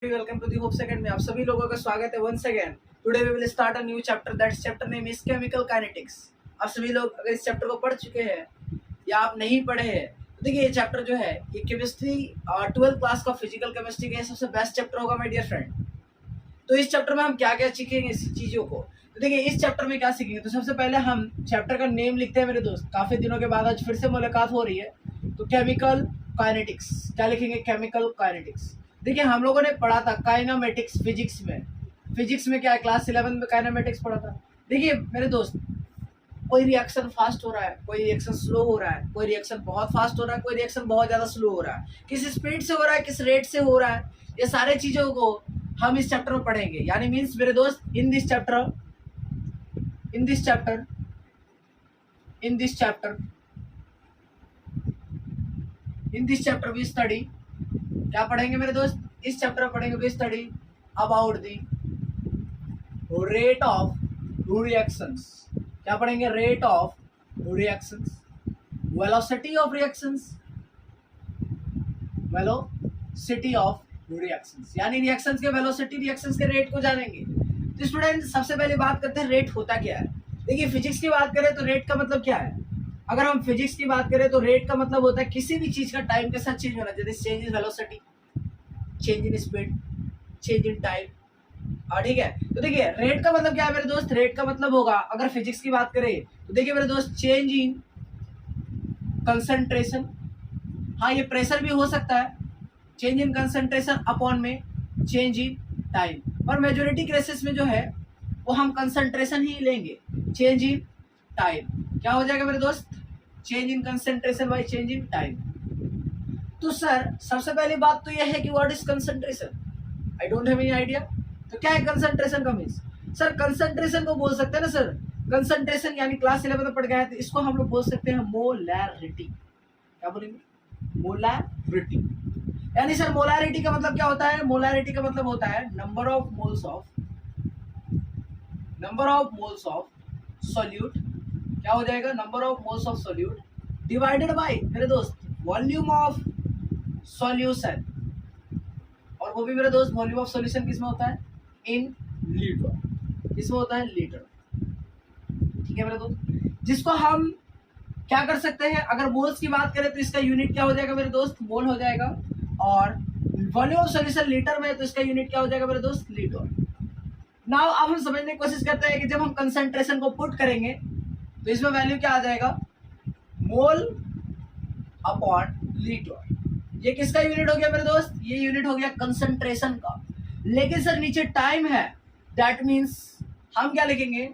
Welcome to the Hope Second में आप सभी लोगों का स्वागत है once again. Today we will start a new chapter. That chapter name is chemical kinetics. आप सभी लोग अगर इस चैप्टर को पढ़ चुके हैं या आप नहीं पढ़े हैं तो देखिए ये चैप्टर जो है ये केमिस्ट्री 12th क्लास का फिजिकल केमिस्ट्री का सबसे बेस्ट चैप्टर होगा माय डियर फ्रेंड. तो इस चैप्टर में हम क्या क्या सीखेंगे इस चीज़ों को. तो देखिए इस चैप्टर में क्या सीखेंगे. तो सबसे पहले हम चैप्टर का नेम लिखते हैं मेरे दोस्त. काफ़ी दिनों के बाद आज फिर से मुलाकात हो रही है. तो केमिकल काइनेटिक्स क्या लिखेंगे. Chemical kinetics. देखिए हम लोगों ने पढ़ा था काइनेमेटिक्स फिजिक्स में क्या है क्लास 11 में काइनेमेटिक्स पढ़ा था. देखिए मेरे दोस्त कोई रिएक्शन फास्ट हो रहा है, कोई रिएक्शन स्लो हो रहा है, कोई रिएक्शन बहुत फास्ट हो रहा है, कोई रिएक्शन बहुत ज़्यादा स्लो हो रहा है, किस स्पीड से हो रहा है, किस रेट से हो रहा है, ये सारे चीज़ों को हम इस चैप्टर में पढ़ेंगे. यानी मीन्स मेरे दोस्त in this chapter we study. क्या पढ़ेंगे मेरे दोस्त. इस चैप्टर में पढ़ेंगे we study about the rate of reactions. क्या पढ़ेंगे. Rate of reactions, velocity of reactions, यानी रिएक्शंस के वेलोसिटी, रिएक्शंस के रेट को जानेंगे. तो स्टूडेंट सबसे पहले बात करते हैं रेट होता क्या है. देखिए फिजिक्स की बात करें तो रेट का मतलब क्या है. अगर हम फिजिक्स की बात करें तो रेट का मतलब होता है किसी भी चीज का टाइम के साथ चेंज होना. जैसे change in velocity, change in speed, change in time. ठीक है. तो देखिए रेट का मतलब क्या है मेरे दोस्त. रेट का मतलब होगा अगर फिजिक्स की बात करें तो देखिए मेरे दोस्त चेंज इन कंसंट्रेशन. हाँ ये प्रेशर भी हो सकता है. चेंज इन कंसंट्रेशन अपॉन में चेंज इन टाइम. और मेजोरिटी केसेस में जो है वो हम कंसंट्रेशन ही लेंगे. चेंज इन टाइम क्या हो जाएगा मेरे दोस्त. Change in concentration bye change in time. तो सर सबसे पहली बात तो यह है कि what is concentration. I don't have any idea. तो क्या है कंसंट्रेशन का मीन्स. सर कंसंट्रेशन को बोल सकते हैं ना सर. कंसंट्रेशन यानी क्लास 11 में पढ़ गया है तो इसको हम लोग बोल सकते हैं मोलैरिटी. क्या बोलेंगे. मोलैरिटी. यानी सर मोलैरिटी का मतलब क्या होता है. मोलैरिटी का मतलब होता है number of moles of solute. क्या हो जाएगा. Number of moles of solute divided by मेरे दोस्त वॉल्यूम ऑफ सॉल्यूशन. और वो भी मेरे दोस्त वॉल्यूम ऑफ सॉल्यूशन किसमें होता है. In litre. किसमें होता है. लीटर. ठीक है मेरे दोस्त. जिसको हम क्या कर सकते हैं. अगर मोल्स की बात करें तो इसका यूनिट क्या हो जाएगा मेरे दोस्त. मोल हो जाएगा. और वॉल्यूम ऑफ सॉल्यूशन लीटर में तो इसका यूनिट क्या हो जाएगा मेरे दोस्त. लीटर. नाउ अब हम समझने की कोशिश करते हैं कि जब हम कंसंट्रेशन को पुट करेंगे तो इसमें वैल्यू क्या आ जाएगा. Mole upon litre. ये किसका यूनिट हो गया मेरे दोस्त. ये यूनिट हो गया कंसंट्रेशन का. लेकिन सर नीचे टाइम है. दैट मीन्स हम क्या लिखेंगे.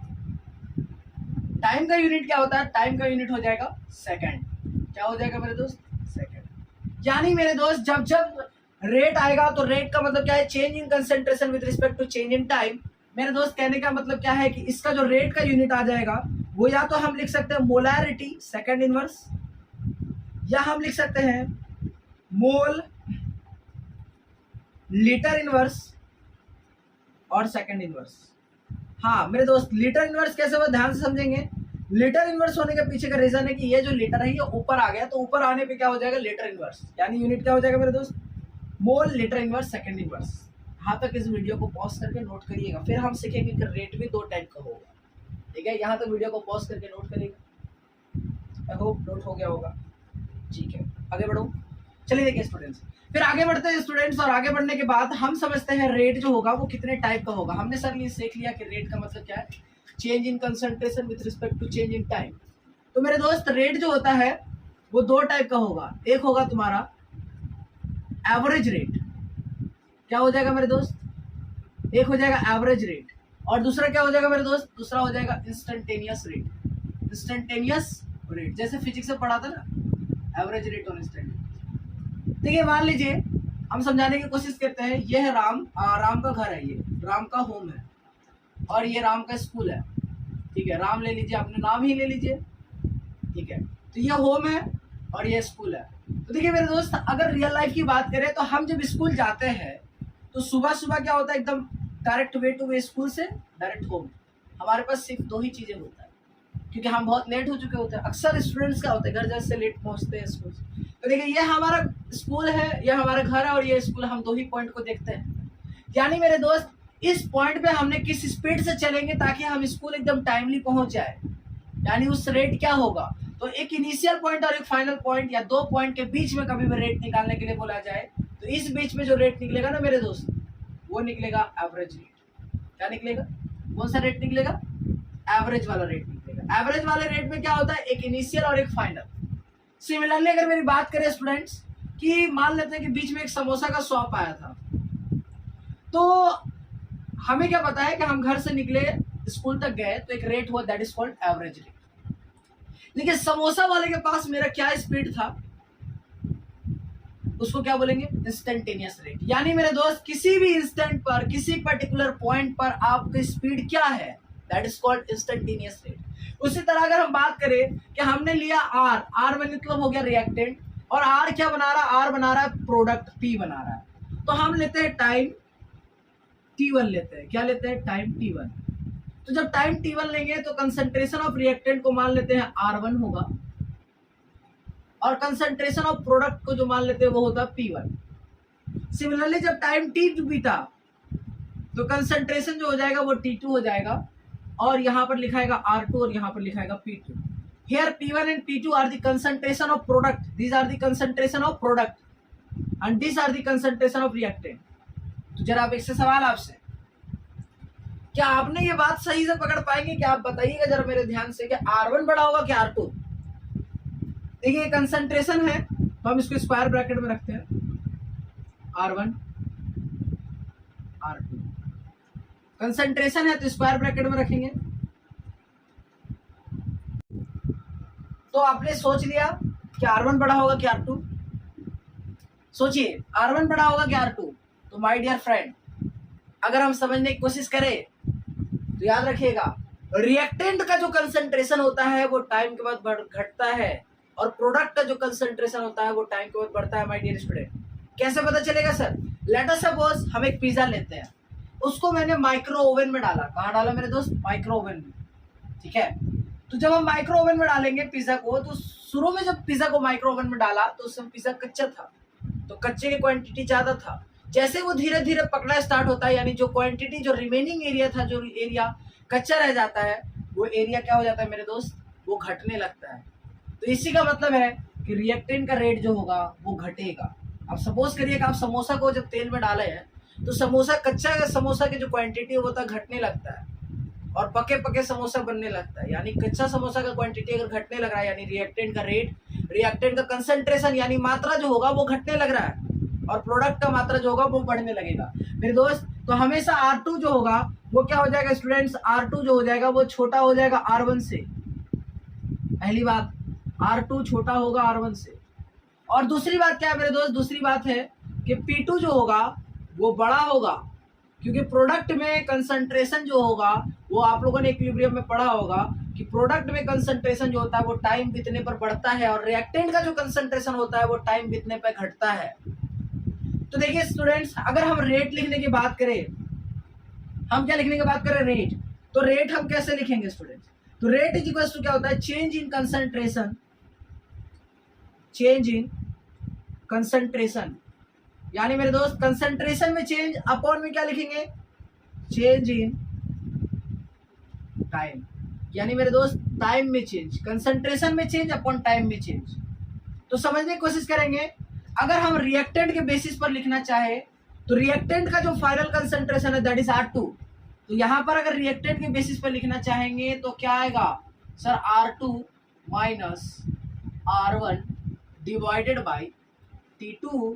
टाइम का यूनिट क्या होता है. टाइम का यूनिट हो जाएगा सेकंड. क्या हो जाएगा मेरे दोस्त. सेकंड. यानी मेरे दोस्त जब जब रेट आएगा तो रेट का मतलब क्या है. Change in concentration with respect to change in time. मेरे दोस्त कहने का मतलब क्या है कि इसका जो रेट का यूनिट आ जाएगा वो या तो हम लिख सकते हैं मोलैरिटी सेकंड इनवर्स, या हम लिख सकते हैं मोल लीटर इनवर्स और सेकंड इनवर्स. हाँ मेरे दोस्त लीटर इनवर्स कैसे हो ध्यान से समझेंगे. लीटर इनवर्स होने के पीछे का रीजन है कि ये जो लीटर है ये ऊपर आ गया तो ऊपर आने पे क्या हो जाएगा. Litre inverse. यानी यूनिट क्या हो जाएगा मेरे दोस्त. Mole litre inverse second inverse. यहाँ तक इस वीडियो को पॉज करके नोट करिएगा. फिर हम सीखेंगे कि रेट भी दो टाइप का होगा. ठीक है. यहाँ तक वीडियो को पॉज करके नोट करिएगा. आई होप नोट हो गया होगा. ठीक है आगे बढ़ो. चलिए देखिए स्टूडेंट्स फिर आगे बढ़ते हैं स्टूडेंट्स. और आगे बढ़ने के बाद हम समझते हैं रेट जो होगा वो कितने टाइप का होगा. हमने सर ये सीख लिया कि रेट का मतलब क्या है. Change in concentration with respect to change in time. तो मेरे दोस्त रेट जो होता है वो दो टाइप का होगा. एक होगा तुम्हारा एवरेज रेट. क्या हो जाएगा मेरे दोस्त. एक हो जाएगा एवरेज रेट और दूसरा क्या हो जाएगा मेरे दोस्त. दूसरा हो जाएगा इंस्टेंटेनियस रेट. जैसे फिजिक्स में पढ़ा था ना एवरेज रेट और इंस्टेंटेनियस. देखिए मान लीजिए हम समझाने की कोशिश करते हैं. ये है राम का घर है. ये राम का होम है और ये राम का स्कूल है. ठीक है. राम ले लीजिए. अपने नाम ही ले लीजिए. ठीक है. तो ये होम है और ये स्कूल है. तो देखिए मेरे दोस्त अगर रियल लाइफ की बात करें तो हम जब स्कूल जाते हैं तो सुबह सुबह क्या होता है. एकदम direct way two way school से डायरेक्ट होम. हमारे पास सिर्फ दो ही चीज़ें होता है क्योंकि हम बहुत लेट हो चुके होते हैं. अक्सर स्टूडेंट्स क्या होते हैं घर जैसे लेट पहुंचते हैं स्कूल. तो देखिए ये हमारा स्कूल है, ये हमारा घर है और ये स्कूल. हम दो ही पॉइंट को देखते हैं. यानी मेरे दोस्त इस पॉइंट पे हमने किस स्पीड से चलेंगे ताकि हम स्कूल एकदम टाइमली पहुंच जाए, यानी उस रेट क्या होगा। तो एक इनिशियल पॉइंट और एक फाइनल पॉइंट या दो पॉइंट के बीच में कभी भी रेट निकालने के लिए बोला जाए तो इस बीच में जो रेट निकलेगा ना मेरे दोस्त, वो निकलेगा एवरेज रेट। क्या निकलेगा, कौन सा रेट निकलेगा, एवरेज वाला रेट निकलेगा। एवरेज वाले रेट में क्या होता है, एक इनिशियल और एक फाइनल। सिमिलरली अगर मेरी बात करें स्टूडेंट्स कि मान लेते हैं कि बीच में एक समोसा का शॉप आया था, तो हमें क्या पता है कि हम घर से निकले स्कूल तक गए तो एक रेट हुआ, that is called average rate. लेकिन समोसा वाले के पास मेरा क्या स्पीड था, उसको क्या बोलेंगे, इंस्टेंटेनियस रेट। यानी मेरे दोस्त किसी भी इंस्टेंट पर, किसी पर्टिकुलर पॉइंट पर आपकी स्पीड क्या है, that is called instantaneous rate. उसी तरह अगर हम बात करें कि हमने लिया आर, आर में मतलब हो गया रिएक्टेंट, और आर क्या बना रहा है, आर बना रहा है प्रोडक्ट पी बना रहा है, तो हम लेते हैं टाइम T1 लेते हैं। क्या लेते हैं, टाइम T1। तो जब टाइम T1 लेंगे तो कंसंट्रेशन ऑफ रिएक्टेंट को मान लेते हैं R1 होगा, और कंसंट्रेशन ऑफ प्रोडक्ट को जो मान लेते हैं वो होता है P1। सिमिलरली जब टाइम T2 बीता तो कंसंट्रेशन जो हो जाएगा वो T2 हो जाएगा, और यहाँ पर लिखाएगा R2 और यहाँ पर लिखाएगा P2। Here P1 and P2 are the concentration of product. These are the concentration of product, and these are the concentration of reactant. तो जरा आप इससे सवाल आपसे, क्या आपने ये बात सही से पकड़ पाएंगे? क्या आप बताइएगा जरा मेरे ध्यान से कि R1 बड़ा होगा कि R2? देखिए कंसंट्रेशन है तो हम इसको स्क्वायर ब्रैकेट में रखते हैं, R1 R2। कंसंट्रेशन है तो स्क्वायर ब्रैकेट में रखेंगे। तो आपने सोच लिया कि R1 बड़ा होगा कि R2? सोचिए R1 बड़ा होगा कि R2? तो माय डियर फ्रेंड, अगर हम समझने की कोशिश करें तो याद रखिएगा रिएक्टेंट का जो कंसंट्रेशन होता है वो टाइम के बाद घटता है, और प्रोडक्ट का जो कंसंट्रेशन होता है वो टाइम के बाद बढ़ता है। माय डियर स्टूडेंट, कैसे पता चलेगा सर? लेट अस सपोज हम एक पिज्जा लेते हैं, उसको मैंने माइक्रो ओवन में डाला। कहाँ डाला मेरे दोस्त? माइक्रो ओवन में। ठीक है, तो जब हम माइक्रो ओवन में डालेंगे पिज्जा को, तो शुरू में जब पिज्जा को माइक्रो ओवन में डाला तो उस समय पिज्जा कच्चा था, तो कच्चे की क्वांटिटी ज्यादा था। जैसे वो धीरे धीरे पकना स्टार्ट होता है, यानी जो क्वांटिटी, जो रिमेनिंग एरिया था, जो एरिया कच्चा रह जाता है, वो एरिया क्या हो जाता है मेरे दोस्त, वो घटने लगता है। तो इसी का मतलब है कि रिएक्टेंट का रेट जो होगा वो घटेगा। अब सपोज करिए कि आप समोसा को जब तेल में डाले हैं तो समोसा, कच्चा समोसा की जो क्वांटिटी वो तो घटने लगता है, और पके पके समोसा बनने लगता है। यानी कच्चा समोसा का क्वांटिटी अगर घटने लग रहा है, यानी रिएक्टेंट का रेट, रिएक्टेंट का कंसंट्रेशन यानी मात्रा जो होगा वो घटने लग रहा है, और प्रोडक्ट का मात्रा जो होगा वो बढ़ने लगेगा मेरे दोस्त। तो हमेशा R2 जो होगा वो क्या हो जाएगा स्टूडेंट्स, R2 जो हो जाएगा वो छोटा हो जाएगा R1 से। पहली बात, R2 छोटा होगा R1 से। और दूसरी बात क्या है मेरे दोस्त, दूसरी बात है कि P2 जो होगा वो बड़ा होगा, क्योंकि प्रोडक्ट में कंसंट्रेशन जो होगा वो आप लोगों ने इक्विलिब्रियम में पढ़ा होगा कि प्रोडक्ट में कंसंट्रेशन जो होता है वो टाइम बीतने पर बढ़ता है, और रिएक्टेंट का जो कंसंट्रेशन होता है वो टाइम बीतने पर घटता है। तो देखिए स्टूडेंट्स, अगर हम रेट लिखने की बात करें, हम क्या लिखने की बात करें, रेट, तो रेट हम कैसे लिखेंगे स्टूडेंट्स? तो रेट इज इक्वल टू क्या होता है, change in concentration, change in concentration. यानी मेरे दोस्त कंसंट्रेशन में चेंज अपॉन में क्या लिखेंगे, चेंज इन टाइम। यानी मेरे दोस्त टाइम में चेंज, कंसंट्रेशन में चेंज अपॉन टाइम में चेंज। तो समझने की कोशिश करेंगे, अगर हम रिएक्टेंट के बेसिस पर लिखना चाहे तो रिएक्टेंट का जो फाइनल कंसंट्रेशन है दैट इज R2। तो यहाँ पर अगर रिएक्टेंट के बेसिस पर लिखना चाहेंगे तो क्या आएगा sir, R2 minus R1 divided by T2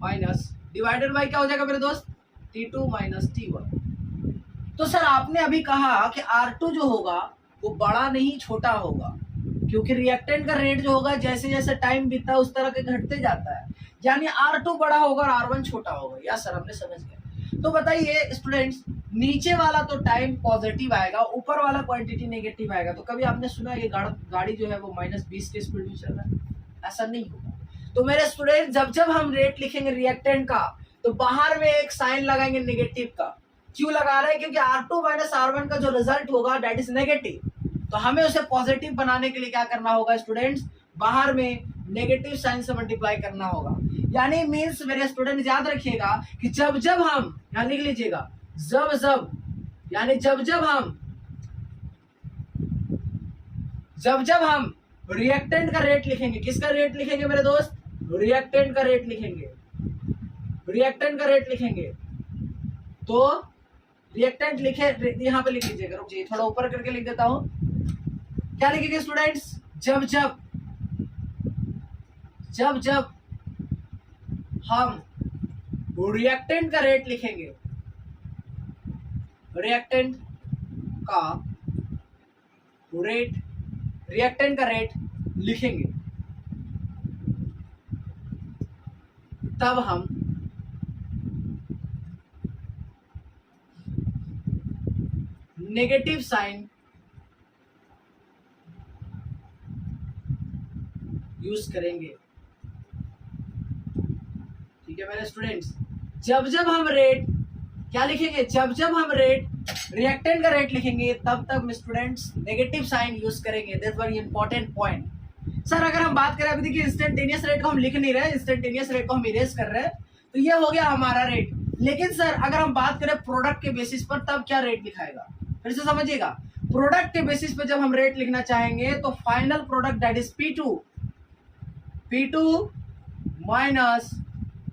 minus divided by क्या हो जाएगा मेरे दोस्त, T2 माइनस T1। तो सर आपने अभी कहा कि R2 जो होगा वो बड़ा नहीं छोटा होगा, क्योंकि रिएक्टेंट का रेट जो होगा जैसे जैसे टाइम बीतता है उस तरह के घटते जाता है, यानी R2 बड़ा होगा और R1 छोटा होगा। या सर हमने समझ गया। तो बताइए स्टूडेंट्स, नीचे वाला तो टाइम पॉजिटिव आएगा, ऊपर वाला क्वांटिटी नेगेटिव आएगा। तो कभी आपने सुना ये गाड़ी जो है वो -20 के स्पीड में चल रहा है? ऐसा नहीं होगा। तो मेरे स्टूडेंट, जब जब हम रेट लिखेंगे रिएक्टेंट का तो बाहर में एक साइन लगाएंगे नेगेटिव का। क्यों लगा रहे हैं? क्योंकि R2 माइनस R1 का जो रिजल्ट होगा दैट इज नेगेटिव, तो हमें उसे पॉजिटिव बनाने के लिए क्या करना होगा स्टूडेंट्स, बाहर में नेगेटिव साइन से मल्टीप्लाई करना होगा। यानी मीन्स मेरे स्टूडेंट याद रखिएगा कि जब जब हम, यहां लिख लीजिएगा, जब जब, यानी जब जब हम रिएक्टेंट का रेट लिखेंगे, किसका रेट लिखेंगे मेरे दोस्त, रिएक्टेंट का रेट लिखेंगे, रिएक्टेंट का रेट लिखेंगे, तो रिएक्टेंट लिखे, यहां पे लिख लीजिएगा, रुकिए थोड़ा ऊपर करके लिख देता हूं। क्या लिखेंगे स्टूडेंट्स, जब जब हम रिएक्टेंट का रेट लिखेंगे, रिएक्टेंट का रेट, रिएक्टेंट का रेट लिखेंगे, तब हम नेगेटिव साइन यूज करेंगे। ठीक है मेरे स्टूडेंट्स, जब जब हम रेट क्या लिखेंगे, जब जब हम रेट रिएक्टेंट का रेट लिखेंगे तब तक स्टूडेंट्स नेगेटिव साइन यूज करेंगे। That's very important point. Sir अगर हम बात करें, अभी देखिए इंस्टेंटेनियस रेट को हम लिख नहीं रहे, इंस्टेंटेनियस रेट को हम इरेज कर रहे हैं, तो ये हो गया हमारा रेट। लेकिन सर अगर हम बात करें प्रोडक्ट के बेसिस पर, तब क्या रेट लिखाएगा, फिर से समझिएगा। प्रोडक्ट के बेसिस पर जब हम रेट लिखना चाहेंगे तो final product that is P2 minus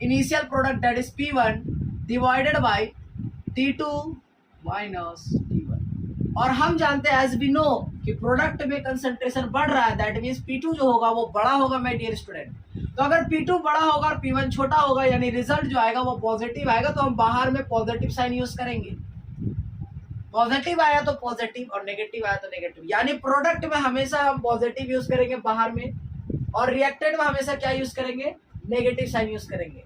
initial product that is P1 divided by T2 minus T1। और हम जानते हैं एज वी नो कि प्रोडक्ट में कंसंट्रेशन बढ़ रहा है, दैट मींस P2 जो होगा वो बड़ा होगा माय डियर स्टूडेंट। तो अगर P2 बड़ा होगा और P1 छोटा होगा, यानी रिजल्ट जो आएगा वो पॉजिटिव आएगा, तो हम बाहर में पॉजिटिव साइन यूज करेंगे। पॉजिटिव आया तो पॉजिटिव और नेगेटिव आया तो नेगेटिव, यानी प्रोडक्ट में हमेशा हम पॉजिटिव यूज करेंगे बाहर में, और रिएक्टेंट में हमेशा क्या यूज करेंगे, नेगेटिव साइन यूज करेंगे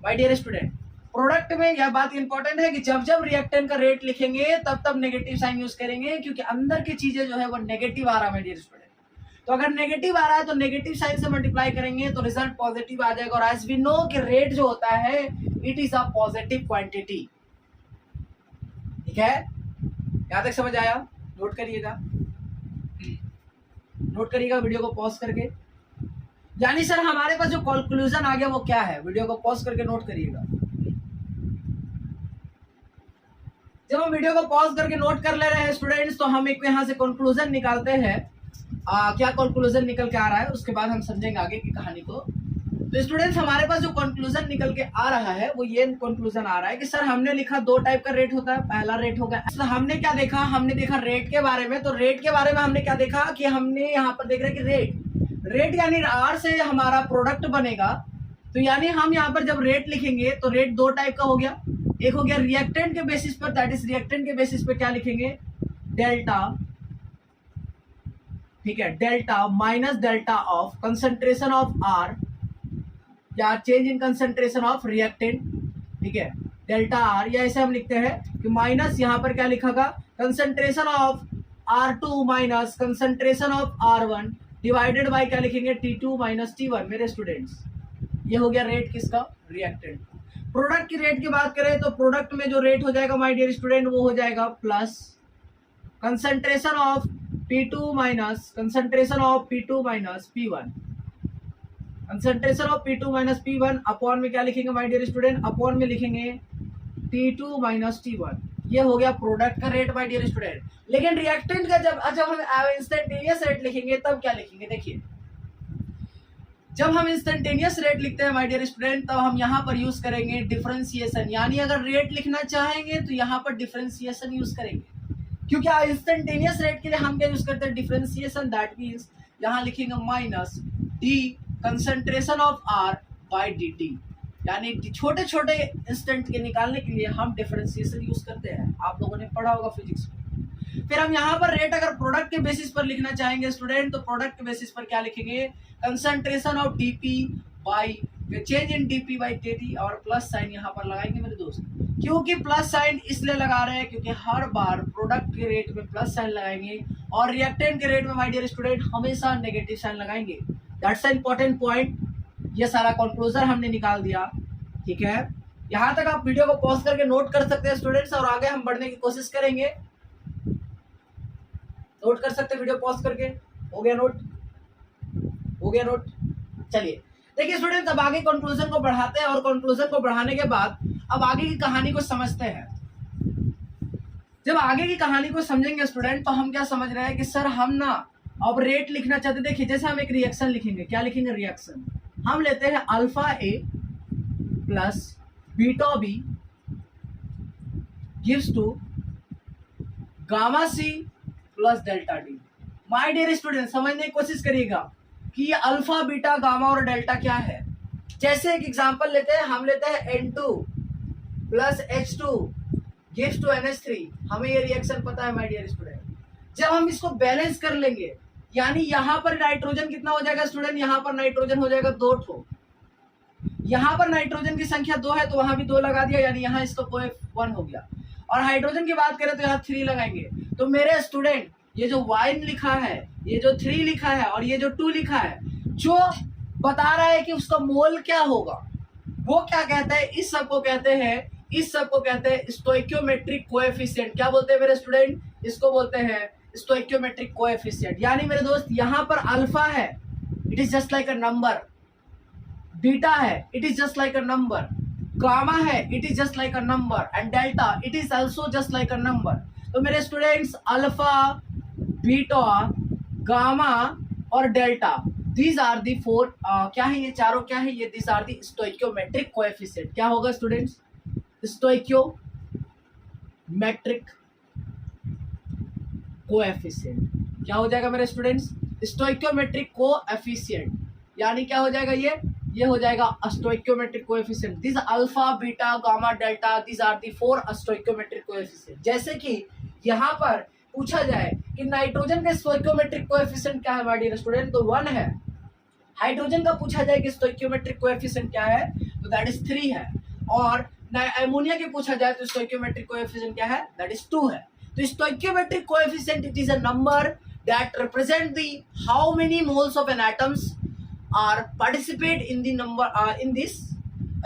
माय डियर स्टूडेंट। प्रोडक्ट में यह बात इंपॉर्टेंट है कि जब जब रिएक्टेंट का रेट लिखेंगे तब तब नेगेटिव साइन यूज करेंगे, क्योंकि अंदर की चीजें जो है वो नेगेटिव आ रहा है माय डियर स्टूडेंट। तो अगर नेगेटिव आ रहा है तो नेगेटिव साइन से मल्टीप्लाई करेंगे तो रिजल्ट पॉजिटिव आ जाएगा। और एज वी नो कि रेट जो होता है it is a positive quantity. ठीक है, यहां तक समझ आया? नोट करिएगा, नोट करिएगा वीडियो को पॉज करके। यानी सर हमारे पास जो कंक्लूजन आ गया वो क्या है, वीडियो को पॉज करके नोट करिएगा। जब हम वीडियो को पॉज करके नोट कर ले रहे हैं स्टूडेंट्स, तो हम एक यहाँ से कंक्लूजन निकालते हैं। क्या कंक्लूजन निकल के आ रहा है उसके बाद हम समझेंगे आगे की कहानी को। तो स्टूडेंट्स हमारे पास जो कंक्लूजन निकल के आ रहा है वो ये कंक्लूजन आ रहा है कि सर हमने लिखा दो टाइप का रेट होता है। पहला रेट हो गया, तो हमने क्या देखा, हमने देखा रेट के बारे में। तो रेट के बारे में हमने क्या देखा कि हमने यहाँ पर देख रहे हैं कि रेट यानी R से हमारा प्रोडक्ट बनेगा। तो यानी हम यहाँ पर जब रेट लिखेंगे तो रेट दो टाइप का हो गया। एक हो गया रिएक्टेंट के बेसिस पर, दैट इज रिएक्टेंट के बेसिस पर क्या लिखेंगे, डेल्टा। ठीक है, delta minus delta of concentration of R या change in concentration of reactant. ठीक है, डेल्टा R, या ऐसे हम लिखते हैं कि माइनस यहाँ पर क्या लिखा, concentration of R2 minus concentration of R1 divided by क्या लिखेंगे, T2 माइनस T1। मेरे स्टूडेंट्स ये हो गया रेट किसका, रिएक्टेंट। प्रोडक्ट की रेट की बात करें तो प्रोडक्ट में जो रेट हो जाएगा माय डियर स्टूडेंट वो हो जाएगा plus concentration of P2 minus concentration of P2 minus P1, concentration of P2 minus P1 upon में क्या लिखेंगे माय डियर स्टूडेंट, अपॉन में लिखेंगे T2 माइनस T1। ये हो गया प्रोडक्ट का रेट माय डियर स्टूडेंट। लेकिन रिएक्टेंट का जब हम इंस्टेंटेनियस रेट लिखेंगे तब क्या लिखेंगे, देखिए जब हम इंस्टेंटेनियस रेट लिखते हैं माय डियर स्टूडेंट तब हम यहाँ पर यूज करेंगे डिफरेंशिएशन। यानी अगर रेट लिखना चाहेंगे तो यहाँ पर डिफरेंशिएशन यूज करेंगे, क्योंकि इंस्टेंटेनियस रेट के लिए हम क्या यूज करते हैं, डिफरेंशिएशन। दैट मीन्स यहाँ लिखेंगे minus D concentration of R by dt। यानी छोटे छोटे इंस्टेंट के निकालने के लिए हम डिफरेंशिएशन यूज करते हैं, आप लोगों ने पढ़ा होगा फिजिक्स में। फिर हम यहाँ पर रेट अगर प्रोडक्ट के बेसिस पर लिखना चाहेंगे स्टूडेंट, तो प्रोडक्ट के बेसिस पर क्या लिखेंगे, concentration of dp by change in dp by dt, और प्लस साइन यहाँ पर लगाएंगे मेरे दोस्त। क्योंकि प्लस साइन इसलिए लगा रहे हैं क्योंकि हर बार प्रोडक्ट के रेट में प्लस साइन लगाएंगे और रिएक्टेंट के रेट में माय डियर स्टूडेंट हमेशा नेगेटिव साइन लगाएंगे। That's a important point. ये सारा कंक्लूजन हमने निकाल दिया। ठीक है, यहाँ तक आप वीडियो को पॉज करके नोट कर सकते हैं स्टूडेंट्स, और आगे हम बढ़ने की कोशिश करेंगे। नोट कर सकते हैं वीडियो पॉज करके। हो गया नोट, हो गया नोट। चलिए देखिए स्टूडेंट, अब आगे कंक्लूजन को बढ़ाते हैं और कंक्लूजन को बढ़ाने के बाद अब आगे की कहानी को समझते हैं। जब आगे की कहानी को समझेंगे स्टूडेंट, तो हम क्या समझ रहे हैं कि सर हम ना अब रेट लिखना चाहते। देखिए जैसे हम एक रिएक्शन लिखेंगे, क्या लिखेंगे? रिएक्शन। हम लेते हैं alpha A plus beta B gives to gamma C plus delta D. My dear student, समझने की कोशिश करिएगा कि ये अल्फा बीटा गामा और डेल्टा क्या है। जैसे एक एग्जांपल लेते हैं, हम लेते हैं N2 plus H2 gives to NH3। हमें ये रिएक्शन पता है माय डियर स्टूडेंट। जब हम इसको बैलेंस कर लेंगे, यानी यहाँ पर नाइट्रोजन कितना हो जाएगा स्टूडेंट? यहाँ पर नाइट्रोजन हो जाएगा 2 ठो। यहाँ पर नाइट्रोजन की संख्या 2 है तो वहां भी 2 लगा दिया, यानी यहाँ इसका कोई 1 हो गया। और हाइड्रोजन की बात करें तो यहाँ 3 लगाएंगे। तो मेरे स्टूडेंट, ये जो 1 लिखा है, ये जो 3 लिखा है और ये जो 2 लिखा है, जो बता रहा है कि उसका मोल क्या होगा, वो क्या कहते हैं? इस सब को कहते हैं स्टोइकियोमेट्रिक कोएफिशिएंट। क्या बोलते हैं मेरे स्टूडेंट? इसको बोलते हैं स्टोइकियोमेट्रिक कोएफिशिएंट। यानी मेरे दोस्त, यहाँ पर अल्फा है, it is just like a number. Beta है, it is just like a number. Gamma है, it is just like a number. And delta, it is also just like a number. तो मेरे स्टूडेंट्स, अल्फा, बीटा, गामा और delta, these are the 4 क्या है? ये चारों क्या है? ये these are the stoichiometric coefficient. क्या होगा स्टूडेंट्स? Stoichiometric coefficient. क्या हो जाएगा मेरे स्टूडेंट्स? Stoichiometric coefficient. यानी क्या हो जाएगा? ये हो जाएगा stoichiometric coefficient. This alpha beta gamma delta, this are the 4 stoichiometric coefficient. जैसे कि यहाँ पर पूछा जाए कि नाइट्रोजन का स्टोइकियोमेट्रिक कोएफिशिएंट क्या है माय डियर स्टूडेंट, तो 1 है। हाइड्रोजन का पूछा जाए कि स्टोइकियोमेट्रिक कोएफिशिएंट क्या है, तो दैट इज 3 है। और अमोनिया के पूछा जाए तो स्टोइकियोमेट्रिक कोएफिशिएंट क्या है, दैट इज 2 है। तो stoichiometric coefficient, it is a number that represent the how many moles of an atoms are participate in the number in this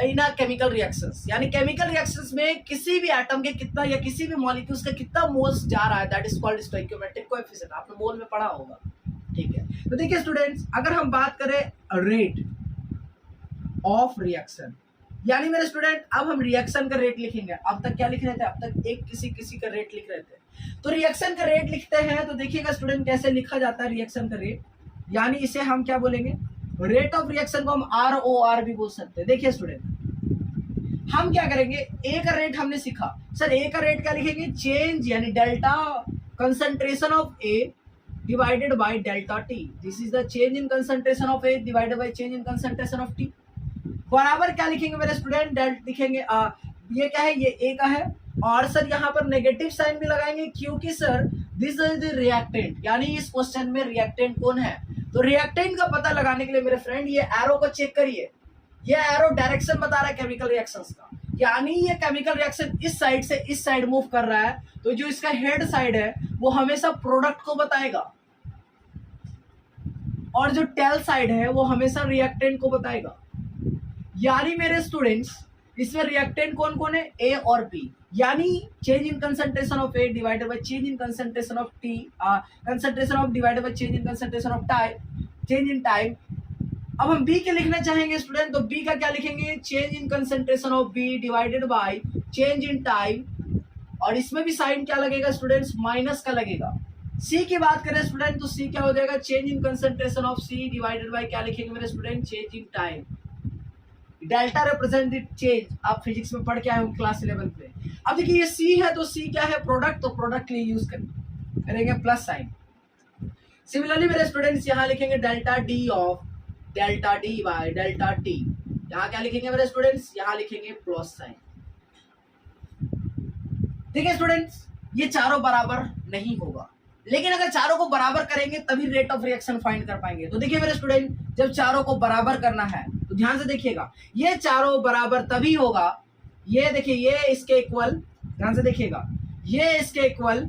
in a chemical reactions. यानी chemical reactions में किसी भी atom के कितना या किसी भी मॉलिक्यूल्स का कितना मोल्स जा रहा है, that is called stoichiometric coefficient. आपने मोल में पढ़ा होगा, ठीक है। तो देखिए स्टूडेंट्स, अगर हम बात करें रेट ऑफ रिएक्शन, यानी मेरे स्टूडेंट अब हम रिएक्शन का रेट लिखेंगे। अब तक क्या लिख रहे थे? अब तक एक किसी का रेट लिख रहे थे। तो रिएक्शन का रेट लिखते हैं तो देखिएगा स्टूडेंट कैसे लिखा जाता है रिएक्शन का रेट। यानी इसे हम क्या बोलेंगे? रेट ऑफ रिएक्शन को हम ROR भी बोल सकते हैं। देखिए स्टूडेंट, हम क्या करेंगे? ए का रेट हमने सीखा। सर ए का रेट क्या लिखेंगे? चेंज, यानी delta concentration of A divided by delta T. This is the change in concentration of A divided by change in concentration of T. बराबर क्या लिखेंगे मेरे स्टूडेंट? डेल्टा लिखेंगे। ये क्या है? ये ए का है। और सर यहाँ पर नेगेटिव साइन भी लगाएंगे, क्योंकि sir this is the reactant. यानी इस क्वेश्चन में रिएक्टेंट कौन है? तो रिएक्टेंट का पता लगाने के लिए मेरे फ्रेंड ये एरो को चेक करिए। ये एरो डायरेक्शन बता रहा है केमिकल रिएक्शंस का। यानी ये केमिकल रिएक्शन इस साइड से इस साइड मूव कर रहा है, तो जो इसका हेड साइड है वो हमेशा प्रोडक्ट को बताएगा, और जो टेल साइड है वो हमेशा रिएक्टेंट को बताएगा। यानी मेरे स्टूडेंट्स, इसमें रिएक्टेंट कौन कौन है? ए और बी। यानी change in concentration of A divided by change in concentration of T, concentration of divided by change in concentration of time, change in time. अब हम बी के लिखना चाहेंगे स्टूडेंट, तो बी का क्या लिखेंगे? Change in concentration of B divided by change in time. और इसमें भी साइन क्या लगेगा स्टूडेंट्स? माइनस का लगेगा। सी की बात करें स्टूडेंट, तो सी क्या हो जाएगा? Change in concentration of C divided by क्या लिखेंगे मेरे student? Change in time. Delta represent the change, आप फिजिक्स में पढ़ के आए हो क्लास 11 में। अब देखिए ये सी है, तो सी क्या है? प्रोडक्ट। तो प्रोडक्ट के लिए यूज करेंगे प्लस साइन। सिमिलरली मेरे स्टूडेंट्स, यहाँ लिखेंगे delta D of delta D bye delta T. यहाँ क्या लिखेंगे मेरे स्टूडेंट्स? यहाँ लिखेंगे प्लस साइन। देखिए स्टूडेंट्स, ये चारों बराबर नहीं होगा, लेकिन अगर चारों को बराबर करेंगे तभी रेट ऑफ रिएक्शन फाइंड कर पाएंगे। तो देखिए मेरे स्टूडेंट, जब चारों को बराबर करना है तो ध्यान से देखिएगा, ये चारों बराबर तभी होगा। ये देखिए, ये इसके इक्वल, ध्यान से देखिएगा, ये इसके इक्वल,